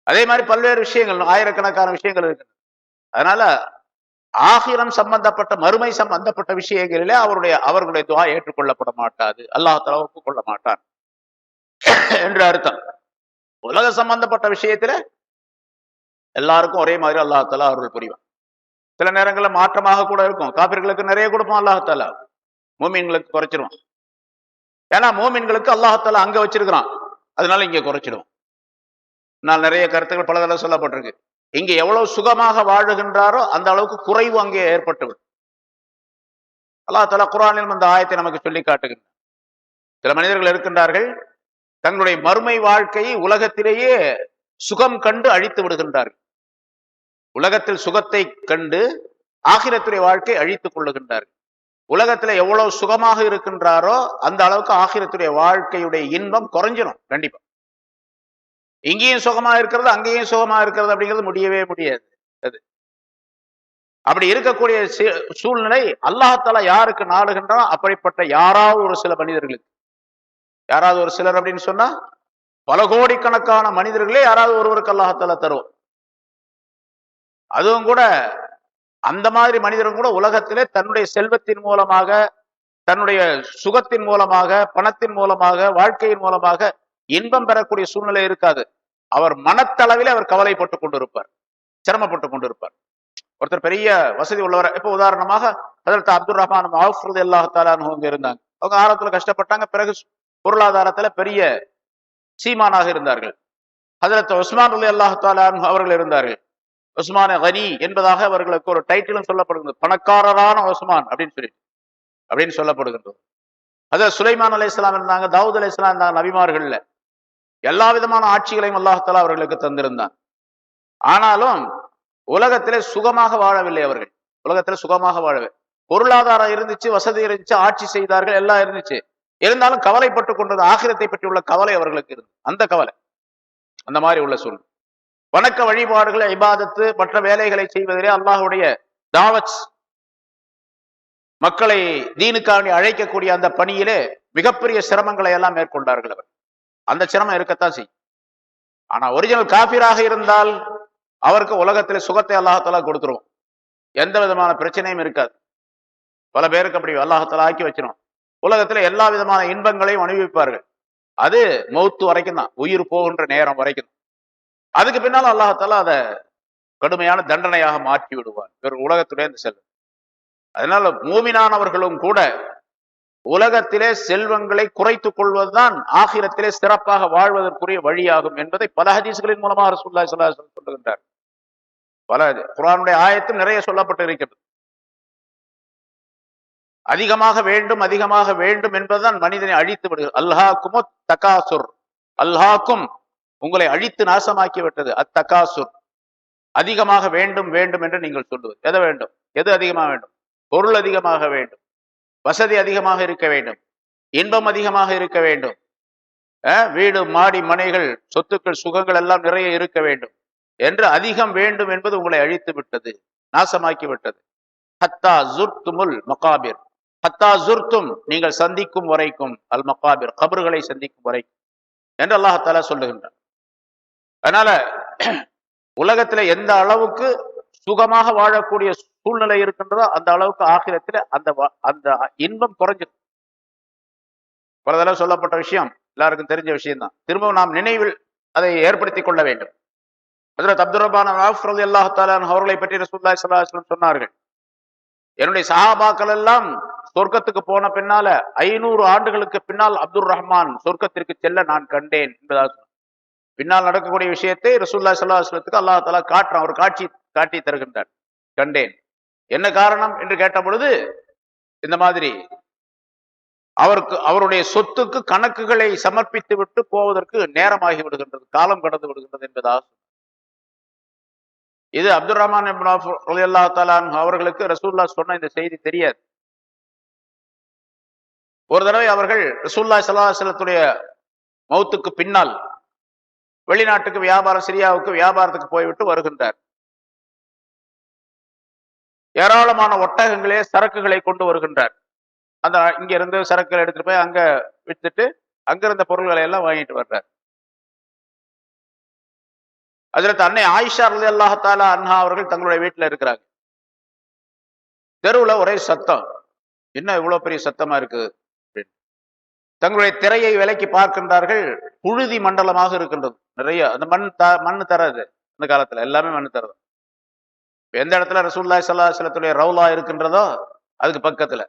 அதே மாதிரி பல்வேறு விஷயங்கள், ஆயிரக்கணக்கான விஷயங்கள் இருக்கு. அதனால ஆகிரம் சம்பந்தப்பட்ட, மறுமை சம்பந்தப்பட்ட விஷயங்களிலே அவர்களுடைய துஆ ஏற்றுக்கொள்ளப்பட மாட்டாது, அல்லாஹ் தஆலா ஒப்புக்கொள்ள மாட்டான் என்று அர்த்தம். உலக சம்பந்தப்பட்ட விஷயத்துல எல்லாருக்கும் ஒரே மாதிரி அல்லாஹால அருள் புரிவான். சில நேரங்களில் மாற்றமாக கூட இருக்கும். காபிர்களுக்கு நிறைய கொடுப்பான் அல்லாஹால, மூமின்களுக்கு குறைச்சிருவான். ஏன்னா மூமின்களுக்கு அல்லாஹால அங்க வச்சிருக்கிறான், அதனால இங்க குறைச்சிடுவான். நான் நிறைய கருத்துக்கள் பல தடவை சொல்லப்பட்டிருக்கு. இங்க எவ்வளவு சுகமாக வாழுகின்றாரோ அந்த அளவுக்கு குறைவு அங்கே ஏற்பட்டுவிடும். அல்லாஹால குர்ஆனில் அந்த ஆயத்தை நமக்கு சொல்லி காட்டுகின்றார். சில மனிதர்கள் இருக்கின்றார்கள், தங்களுடைய மறுமை வாழ்க்கையை உலகத்திலேயே சுகம் கண்டு அழித்து விடுகின்றார்கள். உலகத்தில் சுகத்தை கண்டு ஆகிரத்துடைய வாழ்க்கை அழித்துக் கொள்ளுகின்றார்கள். உலகத்துல எவ்வளவு சுகமாக இருக்கின்றாரோ அந்த அளவுக்கு ஆகிரத்துடைய வாழ்க்கையுடைய இன்பம் குறைஞ்சிடும். கண்டிப்பா இங்கேயும் சுகமா இருக்கிறது அங்கேயும் சுகமா இருக்கிறது அப்படிங்கிறது முடியவே முடியாது. அது அப்படி இருக்கக்கூடிய சூழ்நிலை அல்லாஹால யாருக்கு நாடுகின்றான், அப்படிப்பட்ட யாராவது ஒரு சில மனிதர்களுக்கு, யாராவது ஒரு சிலர் அப்படின்னு சொன்னா பல கோடிக்கணக்கான மனிதர்களே யாராவது ஒருவருக்கு அல்லாஹால தருவோம். அதுவும் கூட அந்த மாதிரி மனிதரும் கூட உலகத்திலே தன்னுடைய செல்வத்தின் மூலமாக, தன்னுடைய சுகத்தின் மூலமாக, பணத்தின் மூலமாக, வாழ்க்கையின் மூலமாக இன்பம் பெறக்கூடிய சூழ்நிலை இருக்காது. அவர் மனத்தளவிலே அவர் கவலைப்பட்டு கொண்டிருப்பார், சிரமப்பட்டு கொண்டிருப்பார். ஒருத்தர் பெரிய வசதி உள்ளவர், இப்ப உதாரணமாக ஹஜ்ரத் அப்துல் ரஹ்மான் அவுஃப் ரலியல்லாஹு தஆலா அன்ஹு இருந்தாங்க. அவங்க ஆரம்பத்துல கஷ்டப்பட்டாங்க, பிறகு பொருளாதாரத்துல பெரிய சீமானாக இருந்தார்கள். ஹஜ்ரத் உஸ்மான் ரலியல்லாஹு தஆலா அன்ஹு அவர்கள் இருந்தார்கள். உஸ்மான் கனி என்பதாக அவர்களுக்கு ஒரு டைட்டிலும் சொல்லப்படுகிறது, பணக்காரரான உஸ்மான் அப்படின்னு சொல்லப்படுகின்றது. ஹஜ்ரத் சுலைமான் அலைஹிஸ்ஸலாம் இருந்தாங்க, தாவூத் அலைஹிஸ்ஸலாம் இருந்தாங்க. நபிமார்கள்ல எல்லா விதமான ஆட்சிகளையும் அல்லாஹ் தஆலா அவர்களுக்கு தந்திருந்தான். ஆனாலும் உலகத்திலே சுகமாக வாழவில்லை அவர்கள். உலகத்திலே சுகமாக வாழவே, பொருளாதாரம் இருந்துச்சு, வசதி இருந்துச்சு, ஆட்சி செய்தார்கள், எல்லாம் இருந்துச்சு. இருந்தாலும் கவலைப்பட்டு கொண்டது ஆகிரத்தை பற்றி உள்ள கவலை அவர்களுக்கு இருந்து, அந்த கவலை, அந்த மாதிரி உள்ள சூழ்நிலை. வணக்க வழிபாடுகளை, இபாதத்து, மற்ற வேலைகளை செய்வதிலே அல்லாஹுடைய தாவத், மக்களை தீனுக்காக அழைக்கக்கூடிய அந்த பணியிலே மிகப்பெரிய சிரமங்களை எல்லாம் மேற்கொண்டார்கள் அவர். அந்த சிரமம் இருக்கத்தான் செய்யும். ஆனா ஒரிஜினல் காபிராக இருந்தால் அவருக்கு உலகத்திலே சுகத்தை அல்லாஹாலா கொடுத்துருவோம், எந்த விதமான பிரச்சனையும் இருக்காது. பல பேருக்கு அப்படி அல்லாஹாலா ஆக்கி வச்சிடும். உலகத்துல எல்லா விதமான இன்பங்களையும் அனுபவிப்பார்கள். அது மௌத்து வரைக்கும் தான், உயிர் போகின்ற நேரம் வரைக்கும். அதுக்கு பின்னால் அல்லாஹாலா அதை கடுமையான தண்டனையாக மாற்றி விடுவார் இவர் உலகத்துடைய இந்த செல்வம். அதனால மூமினானவர்களும் கூட உலகத்திலே செல்வங்களை குறைத்துக் கொள்வதுதான் ஆகிரத்திலே சிறப்பாக வாழ்வதற்குரிய வழியாகும் என்பதை பல ஹதீஸ்களின் மூலமாக ரசூலுல்லாஹி ஸல்லல்லாஹு அலைஹி வஸல்லம் சொல்லுகின்றார். பல குர்ஆனுடைய ஆயத்தில் நிறைய சொல்லப்பட்டு இருக்கிறது. அதிகமாக வேண்டும், அதிகமாக வேண்டும் என்பதுதான் மனிதனை அழித்து விடுகிறது. அல்ஹாக்குமு தகாசுர், அல்ஹாக்கும் உங்களை அழித்து நாசமாக்கி விட்டது. அத்தகாசுர், அதிகமாக வேண்டும் வேண்டும் என்று நீங்கள் சொல்லுவது. எதை வேண்டும்? எது அதிகமாக வேண்டும்? பொருள் அதிகமாக வேண்டும், வசதி அதிகமாக இருக்க வேண்டும், இன்பம் அதிகமாக இருக்க வேண்டும், வீடு மாடி மனைகள் சொத்துக்கள் சுகங்கள் எல்லாம் நிறைய இருக்க வேண்டும் என்று அதிகம் வேண்டும் என்பது உங்களை அழித்து விட்டது, நாசமாக்கி விட்டது. ஹத்தா ஜுர்துமுல் மகாபிர், ஹத்தா ஜுர்தும் நீங்கள் சந்திக்கும் வரைக்கும், அல் மகாபிர் கபறுகளை சந்திக்கும் வரைக்கும் என்று அல்லாஹ் தஆலா சொல்லுகின்றான். அதனால உலகத்துல எந்த அளவுக்கு சுகமாக வாழக்கூடிய சூழ்நிலை இருக்கின்றதோ அந்த அளவுக்கு ஆகிரத்துல அந்த இன்பம் குறைஞ்சிடும். பல தடவை சொல்லப்பட்ட விஷயம், எல்லாருக்கும் தெரிஞ்ச விஷயம் தான். திரும்பவும் நாம் நினைவில் அதை ஏற்படுத்திக் கொள்ள வேண்டும். ஹஜ்ரத் அப்துல் ரஹ்மான் அவுஃப் ரலியல்லாஹு தஆலா அன்ஹு அவர்களை பற்றி ரசூலுல்லாஹி ஸல்லல்லாஹு அலைஹி வஸல்லம் சொன்னார்கள், என்னுடைய சஹாபாக்கள் எல்லாம் சொர்க்கத்துக்கு போன பின்னால 500 ஆண்டுகளுக்கு பின்னால் அப்துல் ரஹ்மான் சொர்க்கத்திற்கு செல்ல நான் கண்டேன் என்பதாக. பின்னால் நடக்கக்கூடிய விஷயத்தை ரசூலுல்லாஹி ஸல்லல்லாஹு அலைஹி வஸல்லத்துக்கு அல்லாஹ் தஆலா காட்டுறான், ஒரு காட்டி தருகின்றார். கண்டேன், என்ன காரணம் என்று கேட்ட பொழுது, இந்த மாதிரி அவருடைய சொத்துக்கு கணக்குகளை சமர்ப்பித்து விட்டு போவதற்கு நேரமாகி விடுகின்றது, காலம் கடந்து விடுகின்றது என்பதாக. இது அப்துல் ரஹ்மான் இப்னு அவ்ஃப் ரலியல்லாஹு தஆலா அன்ஹு அவர்களுக்கு ரசூலுல்லாஹ் சொன்ன இந்த செய்தி தெரியாது. ஒரு தடவை அவர்கள் ரசூலுல்லாஹி ஸல்லல்லாஹு அலைஹி வஸல்லத்துடைய மௌத்துக்கு பின்னால் வெளிநாட்டுக்கு வியாபாரம், சிரியாவுக்கு வியாபாரத்துக்கு போய்விட்டு வருகின்றார். ஏராளமான ஒட்டகங்களே சரக்குகளை கொண்டு வருகின்றார். அந்த இங்க இருந்து சரக்குகளை எடுத்துட்டு போய் அங்க வித்துட்டு அங்க இருந்த பொருள்களை எல்லாம் வாங்கிட்டு வர்றார். ஹஜ்ரத் அன்னை ஆயிஷா ரலியல்லாஹு தஆலா அன்ஹா அவர்கள் தங்களுடைய வீட்டுல இருக்கிறாங்க. தெருவுல ஒரே சத்தம், என்ன இவ்வளவு பெரிய சத்தமா இருக்குது அப்படின்னு. தங்களுடைய திரையை விலக்கி பார்க்கின்றார்கள், புழுதி மண்டலமாக இருக்கின்றது, நிறைய அந்த மண் தராது, இந்த காலத்துல எல்லாமே மண்ணு தரது. எந்த இடத்துல ரசூலுல்லாஹி ஸல்லல்லாஹு அலைஹி வஸல்லத்துடைய ரவுலா இருக்கின்றதோ அதுக்கு பக்கத்துல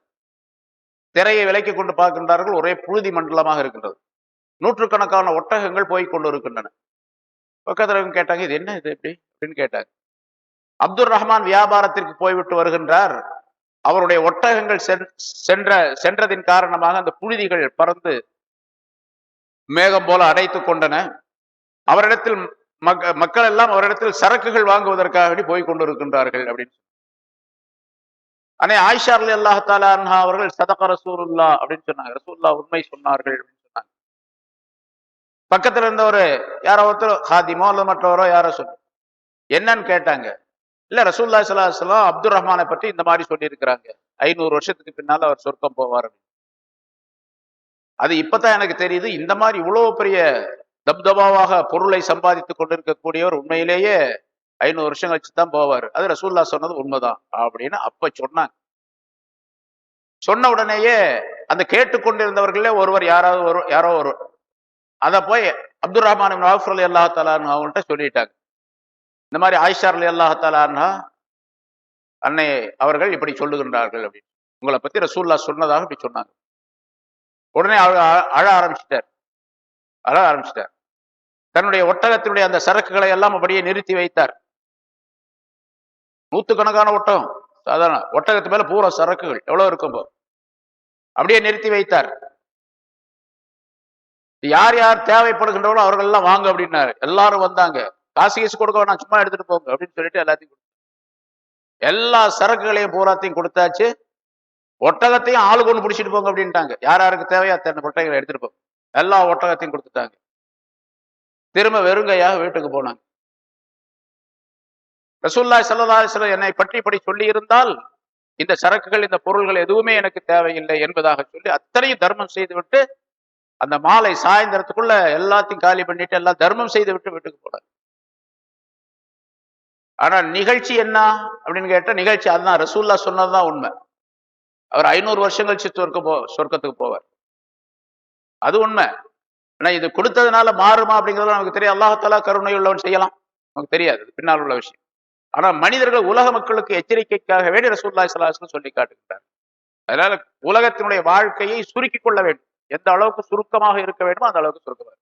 திரையை விலக்கி கொண்டு பார்க்கின்றார்கள், ஒரே புழுதி மண்டலமாக இருக்கின்றது. நூற்றுக்கணக்கான ஒட்டகங்கள் போய் கொண்டு இருக்கின்றன. பக்கத்துல கேட்டாங்க, இது என்ன இது எப்படி அப்படின்னு கேட்டாங்க. அப்துல் ரஹ்மான் வியாபாரத்திற்கு போய்விட்டு வருகின்றார். அவருடைய ஒட்டகங்கள் சென்றதின் காரணமாக அந்த புழுதிகள் பறந்து மேகம் போல அடைத்துக் கொண்டன. அவரிடத்தில் மக்கள் எல்லாம் அவரிடத்தில் சரக்குகள் வாங்குவதற்காக போய் கொண்டிருக்கின்றார்கள் அப்படின்னு. அன்னை ஆயிஷா ரலியல்லாஹு தஆலா அன்ஹா அவர்கள் சதக ரசூலுல்லாஹ் அப்படின்னு சொன்னாங்க. ரசூலுல்லாஹ் உண்மை சொன்னார்கள் அப்படின்னு சொன்னாங்க. பக்கத்துல இருந்தவர் யாரோ ஒருத்தர் ஹாதிமோ அல்லது மற்றவரோ யாரோ சொன்ன என்னன்னு கேட்டாங்க. இல்ல ரசூலுல்லாஹி ஸல்லல்லாஹு அலைஹி வஸல்லம் அப்துல் ரஹ்மானை பற்றி இந்த மாதிரி சொல்லி இருக்கிறாங்க, 500 வருஷத்துக்கு பின்னால அவர் சொர்க்கம் போவார். அது இப்பதான் எனக்கு தெரியுது, இந்த மாதிரி இவ்வளவு பெரிய தப்தபாவாக பொருளை சம்பாதித்துக் கொண்டிருக்கக்கூடியவர் உண்மையிலேயே 500 வருஷம் கழிச்சு தான் போவார். அது ரசூலுல்லாஹ் சொன்னது உண்மைதான் அப்படின்னு அப்ப சொன்னாங்க. சொன்ன உடனேயே அந்த கேட்டுக்கொண்டிருந்தவர்களே ஒருவர் யாரோ ஒரு அத போய் அப்துல் ரஹ்மான் இப்னு அவ்ஃப் ரலியல்லாஹு தஆலா அன்ஹு அவங்கள்ட்ட சொல்லிட்டாங்க. இந்த மாதிரி ஆயிஷா ரலியல்லாஹு தஆலா அன்ஹா அன்னை அவர்கள் இப்படி சொல்லுகின்றார்கள் அப்படின்னு, உங்களை பத்தி ரசூலுல்லாஹ் சொன்னதாக இப்படி சொன்னாங்க. உடனே அழ ஆரம்பிச்சிட்டார். தன்னுடைய ஒட்டகத்தினுடைய அந்த சரக்குகளை எல்லாம் அப்படியே நிறுத்தி வைத்தார். நூத்துக்கணக்கான ஒட்டகம், சாதாரண ஒட்டகத்து மேல பூரா சரக்குகள் எவ்வளவு இருக்கும் அப்படியே நிறுத்தி வைத்தார். யார் யார் தேவைப்படுகின்றவோ அவர்கள் எல்லாம் வாங்க அப்படின்னாரு. எல்லாரும் வந்தாங்க. காசு கொடுக்க வேணாம், சும்மா எடுத்துட்டு போங்க அப்படின்னு சொல்லிட்டு எல்லாத்தையும் எல்லா சரக்குகளையும் பூராத்தையும் கொடுத்தாச்சு. ஒட்டகத்தையும் ஆளு கொண்டு பிடிச்சிட்டு போங்க அப்படின்ட்டாங்க. யார் யாருக்கு தேவையா அத்தனை ஒட்டகங்களை எடுத்துட்டு போங்க. எல்லா ஒட்டகத்தையும் கொடுத்துட்டாங்க. திரும்ப வெறுங்கையாக வீட்டுக்கு போனாங்க. ரசூலுல்லாஹி ஸல்லல்லாஹு அலைஹி வஸல்லம் என்னை பற்றி இப்படி சொல்லி இருந்தால் இந்த சரக்குகள் இந்த பொருள்கள் எதுவுமே எனக்கு தேவையில்லை என்பதாக சொல்லி அத்தனையும் தர்மம் செய்து விட்டு அந்த மாலை சாயந்தரத்துக்குள்ள எல்லாத்தையும் காலி பண்ணிட்டு எல்லாம் தர்மம் செய்து விட்டு வீட்டுக்கு போனார். ஆனா நிகழ்ச்சி என்ன அப்படின்னு கேட்ட நிகழ்ச்சி அதுதான், ரசூலுல்லாஹ் சொன்னதுதான் உண்மை. அவர் 500 வருஷம் கழிச்சு சொர்க்கத்துக்கு போவார், அது உண்மை. ஆனா இது கொடுத்ததுனால மாறுமா அப்படிங்கிறது நமக்கு தெரியும். அல்லாஹ் தஆலா கருணை உள்ளவன் செய்யலாம், நமக்கு தெரியாது, பின்னால் உள்ள விஷயம். ஆனா மனிதர்கள் உலக மக்களுக்கு எச்சரிக்கைக்காக வேண்டி ரசூலுல்லாஹி ஸல்லல்லாஹு அலைஹி வஸல்லம் சொல்லி காட்டுகிறார். அதனால உலகத்தினுடைய வாழ்க்கையை சுருக்கிக் கொள்ள வேண்டும். எந்த அளவுக்கு சுருக்கமாக இருக்க வேண்டுமோ அந்த அளவுக்கு சுருக்கமாக.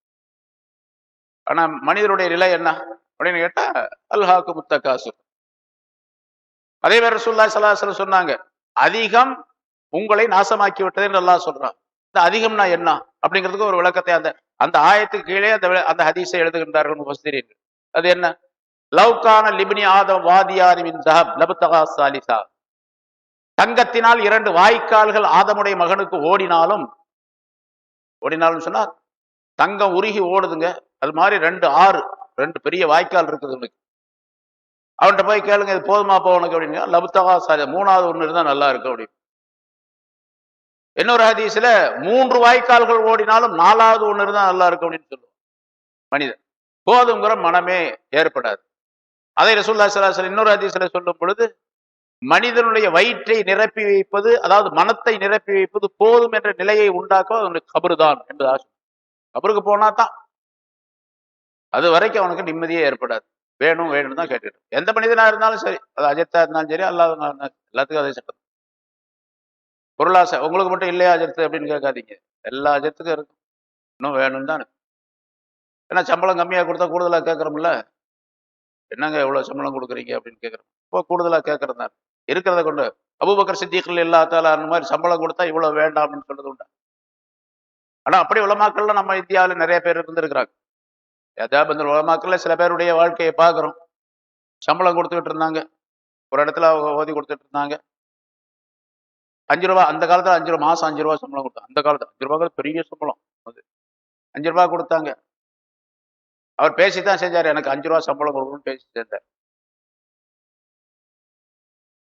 ஆனா மனிதனுடைய நிலை என்ன அப்படின்னு கேட்டா அல்ஹாக்கு முத்தகாசுர். அதே மாதிரி ரசூலுல்லாஹி ஸல்லல்லாஹு அலைஹி வஸல்லம் சொன்னாங்க, அதிகம் உங்களை நாசமாக்கி விட்டது என்று அல்லாஹ் சொல்றான். இந்த அதிகம்னா என்ன அப்படிங்கிறதுக்கு ஒரு விளக்கத்தை அந்த ஆயத்துக்கு கீழே அந்த ஹதீஸை எழுதுகின்றார்கள் முஃபஸ்ஸிரீன். அது என்ன? லவ்கான லிப்னி ஆதம் வாதியானி மின் ஸஹப் லப்தகா ஸாலிஸா. தங்கத்தினால் 2 வாய்க்கால்கள் ஆதமுடைய மகனுக்கு ஓடினாலும் சொன்னா தங்கம் உருகி ஓடுதுங்க, அது மாதிரி 2 பெரிய வாய்க்கால் இருக்குது உனக்கு. அவன்கிட்ட போய் கேளுங்க, இது போதுமா உனக்கு அப்படிங்க. லப்தகா ஸாலிஸா, 3வது ஒண்ணு இருந்தா நல்லா இருக்கு அப்படின்னு. இன்னொரு ஹதீஸ்ல 3 வாய்க்கால்கள் ஓடினாலும் 4வது ஒண்ணு இருந்தா நல்லா இருக்கு அப்படின்னு சொல்லுவோம். மனிதன் போதுங்கிற மனமே ஏற்படாது. அதை ரசூலுல்லாஹி ஸல்லல்லாஹு அலைஹி வஸல்லம் இன்னொரு ஹதீஸ்ல சொல்லும் பொழுது, மனிதனுடைய வயிற்றை நிரப்பி வைப்பது, அதாவது மனத்தை நிரப்பி வைப்பது போதும் என்ற நிலையை உண்டாக்க அவனுக்கு கபரு தான் என்று ஆசை. கபருக்கு போனா தான் அது வரைக்கும் அவனுக்கு நிம்மதியே ஏற்படாது. வேணும் தான் கேட்டுட்டு எந்த மனிதனா இருந்தாலும் சரி, அது அஜத்தா இருந்தாலும் சரி, அல்லாத எல்லாத்துக்கும் அதே சட்டம். பொருளாசை உங்களுக்கு மட்டும் இல்லையா அஜத்து அப்படின்னு கேட்காதீங்க, எல்லா அஜத்துக்கும் இருக்கும். இன்னும் வேணும் தான். ஏன்னா சம்பளம் கம்மியா கொடுத்தா கூடுதலா கேட்கறோம்ல, என்னங்க எவ்வளவு சம்பளம் கொடுக்குறீங்க அப்படின்னு கேட்கறோம். இப்போ கூடுதலா கேட்கறது தான். இருக்கிறத கொண்டு அபூபக்கர் சித்திக் ரலியல்லாஹு தஆலா அந்த மாதிரி சம்பளம் கொடுத்தா இவ்வளவு வேண்டாம் அப்படின்னு சொல்றது உண்டு. ஆனா அப்படி உலமாக்கள்ல நம்ம இந்தியாவில் நிறைய பேர் இருந்திருக்கிறாங்க. ஏதாவது அந்த உலமாக்கள்ல சில பேருடைய வாழ்க்கையை பார்க்கிறோம். சம்பளம் கொடுத்துக்கிட்டு இருந்தாங்க, ஒரு இடத்துல ஓதி கொடுத்துட்டு இருந்தாங்க. 5 ரூபா, அந்த காலத்துல 5 ரூபா, மாசம் 5 ரூபா சம்பளம் கொடுத்தாங்க. அந்த காலத்துல 5 ரூபாய்க்கு பெரிய சம்பளம். அது 5 ரூபாய் கொடுத்தாங்க. அவர் பேசித்தான் செஞ்சார், எனக்கு 5 ரூபா சம்பளம் கொடுக்கணும்னு பேசி செஞ்சார்.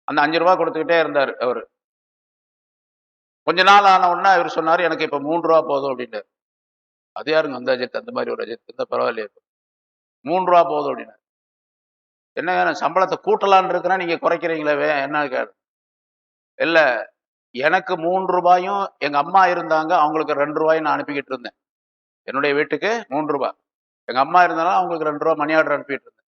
அந்த 5 ரூபாய் கொடுத்துக்கிட்டே இருந்தார் அவரு. கொஞ்ச நாள் ஆன உடனே இவர் சொன்னாரு, எனக்கு இப்ப 3 ரூபா போதும் அப்படின்னாரு. அது யாருங்க அந்த அஜெட், அந்த மாதிரி ஒரு அஜெட் இருந்தா பரவாயில்லையே, 3 ரூபா போதும் அப்படின்னாரு. என்ன சம்பளத்தை கூட்டலான்னு இருக்கிறேன், நீங்க குறைக்கிறீங்களே என்ன கேடு? இல்ல, எனக்கு 3 ரூபாயும் எங்க அம்மா இருந்தாங்க, அவங்களுக்கு 2 ரூபாயும் நான் அனுப்பிக்கிட்டு இருந்தேன். என்னுடைய வீட்டுக்கு 3 ரூபாய், எங்க அம்மா இருந்தாலும் அவங்களுக்கு 2 ரூபாய் மணி ஆர்டர் அனுப்பிட்டு இருந்தேன்.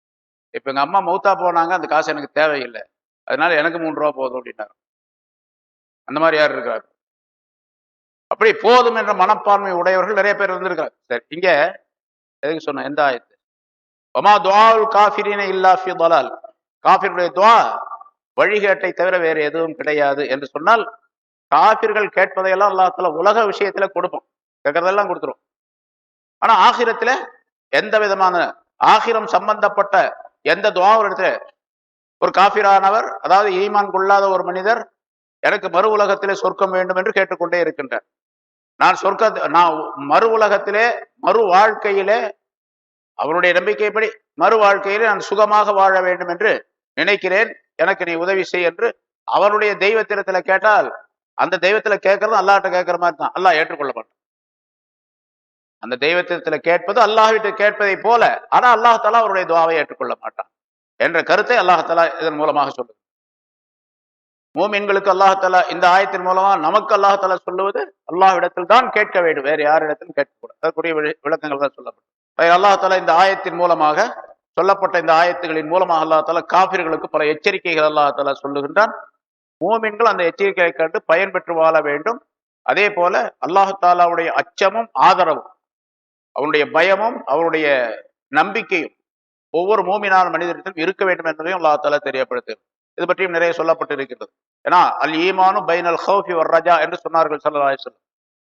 இப்ப எங்க அம்மா மௌத்தா போனாங்க, அந்த காசு எனக்கு தேவையில்லை, அதனால எனக்கு 3 ரூபா போதும் அப்படின்னாரு. அந்த மாதிரி யார் இருக்கிறார்? அப்படி போதும் என்ற மனப்பான்மை உடையவர்கள் நிறைய பேர் இருந்திருக்காங்க. சரி, இங்க எதுக்கு சொன்ன எந்த ஆயத்து? வமா துஆஉல் காஃபிரீன இல்லா ஃபி ضلال. காஃபிருடைய துஆ வழிகேட்டை தவிர வேறு எதுவும் கிடையாது என்று சொன்னால், காஃபிர்கள் கேட்பதையெல்லாம் அல்லாஹ் தஆலா உலக விஷயத்துல கொடுப்போம், கேட்கறதெல்லாம் கொடுத்துரும். ஆனா ஆகிரத்துல எந்த விதமான ஆகிரம் சம்பந்தப்பட்ட எந்த துஆவும் இடத்துல ஒரு காஃபிரானவர், அதாவது ஈமான் கொள்ளாத ஒரு மனிதர், எனக்கு மறு உலகத்திலே சொர்க்கம் வேண்டும் என்று கேட்டுக்கொண்டே இருக்கின்றார். நான் மறு உலகத்திலே மறு வாழ்க்கையிலே அவருடைய நம்பிக்கைப்படி மறு வாழ்க்கையிலே நான் சுகமாக வாழ வேண்டும் என்று நினைக்கிறேன், எனக்கு நீ உதவி செய் என்று அவருடைய தெய்வத்திடத்துல கேட்டால், அந்த தெய்வத்துல கேட்கறது அல்லாஹ்ட்ட கேட்கிற மாதிரி தான், அல்லாஹ் ஏற்றுக்கொள்ள மாட்டான். அந்த தெய்வத்திடத்துல கேட்பது அல்லாஹ்விட்ட கேட்பதை போல, ஆனா அல்லாஹ் தஆலா அவருடைய துஆவை ஏற்றுக்கொள்ள மாட்டான் என்ற கருத்தை அல்லாஹ் தஆலா இதன் மூலமாக சொல்லுது. மூமின்களுக்கு அல்லாஹ் தஆலா இந்த ஆயத்தின் மூலமா நமக்கு அல்லாஹ் தஆலா சொல்லுவது, அல்லாஹ்விடத்தில் தான் கேட்க வேண்டும், வேறு யாரிடத்திலும் கேட்கக்கூடாது. அதற்குரிய விளக்கங்கள் தான் சொல்லப்படும். அல்லாஹ் தஆலா இந்த ஆயத்தின் மூலமாக, சொல்லப்பட்ட இந்த ஆயத்துகளின் மூலமாக அல்லாஹ் தஆலா காஃபிர்களுக்கு பல எச்சரிக்கைகள் அல்லாஹ் தஆலா சொல்லுகின்றான். மூமின்கள் அந்த எச்சரிக்கையை கண்டு பயன்பெற்று வாழ வேண்டும். அதே போல அல்லாஹ் தஆலாவுடைய அச்சமும் ஆதரவும், அவனுடைய பயமும் அவருடைய நம்பிக்கையும் ஒவ்வொரு மூமினான மனிதரிடத்திலும் இருக்க வேண்டும் என்பதையும் அல்லாஹ் தஆலா தெரியப்படுத்துகிறது. இது பற்றியும் நிறைய சொல்லப்பட்டிருக்கிறது. ஏன்னா அல் ஈமானு பைனல் ஹௌஃபி வர் ரஜா என்று சொன்னார்கள் ஸல்லல்லாஹு அலைஹி வஸல்லம்.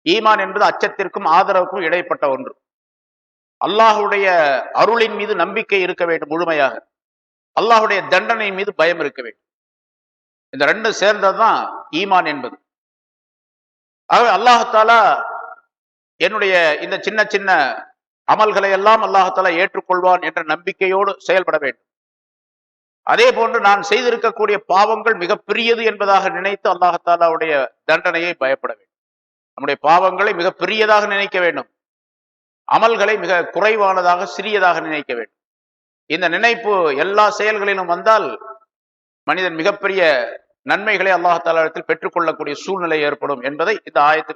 ஈமான் என்பது அச்சத்திற்கும் ஆதரவுக்கும் இடைப்பட்ட ஒன்று. அல்லாஹுடைய அருளின் மீது நம்பிக்கை இருக்க வேண்டும் முழுமையாக, அல்லாஹுடைய தண்டனை மீது பயம் இருக்க வேண்டும். இந்த ரெண்டு சேர்ந்ததுதான் ஈமான் என்பது. ஆகவே அல்லாஹ் தஆலா என்னுடைய இந்த சின்ன சின்ன அமல்களை எல்லாம் அல்லாஹ் தஆலா ஏற்றுக்கொள்வான் என்ற நம்பிக்கையோடு செயல்பட வேண்டும். அதே போன்று நான் செய்திருக்கக்கூடிய பாவங்கள் மிக பெரியது என்பதாக நினைத்து அல்லாஹ் தஆலாவுடைய தண்டனையை பயப்பட வேண்டும். நம்முடைய பாவங்களை மிக பெரியதாக நினைக்க வேண்டும், அமல்களை மிக குறைவானதாக சிறியதாக நினைக்க வேண்டும். இந்த நினைப்பு எல்லா செயல்களிலும் வந்தால் மனிதன் மிகப்பெரிய நன்மைகளை அல்லாஹ் தஆலாவிடத்தில் பெற்றுக்கொள்ளக்கூடிய சூழ்நிலை ஏற்படும் என்பதை இந்த ஆயத்துக்கு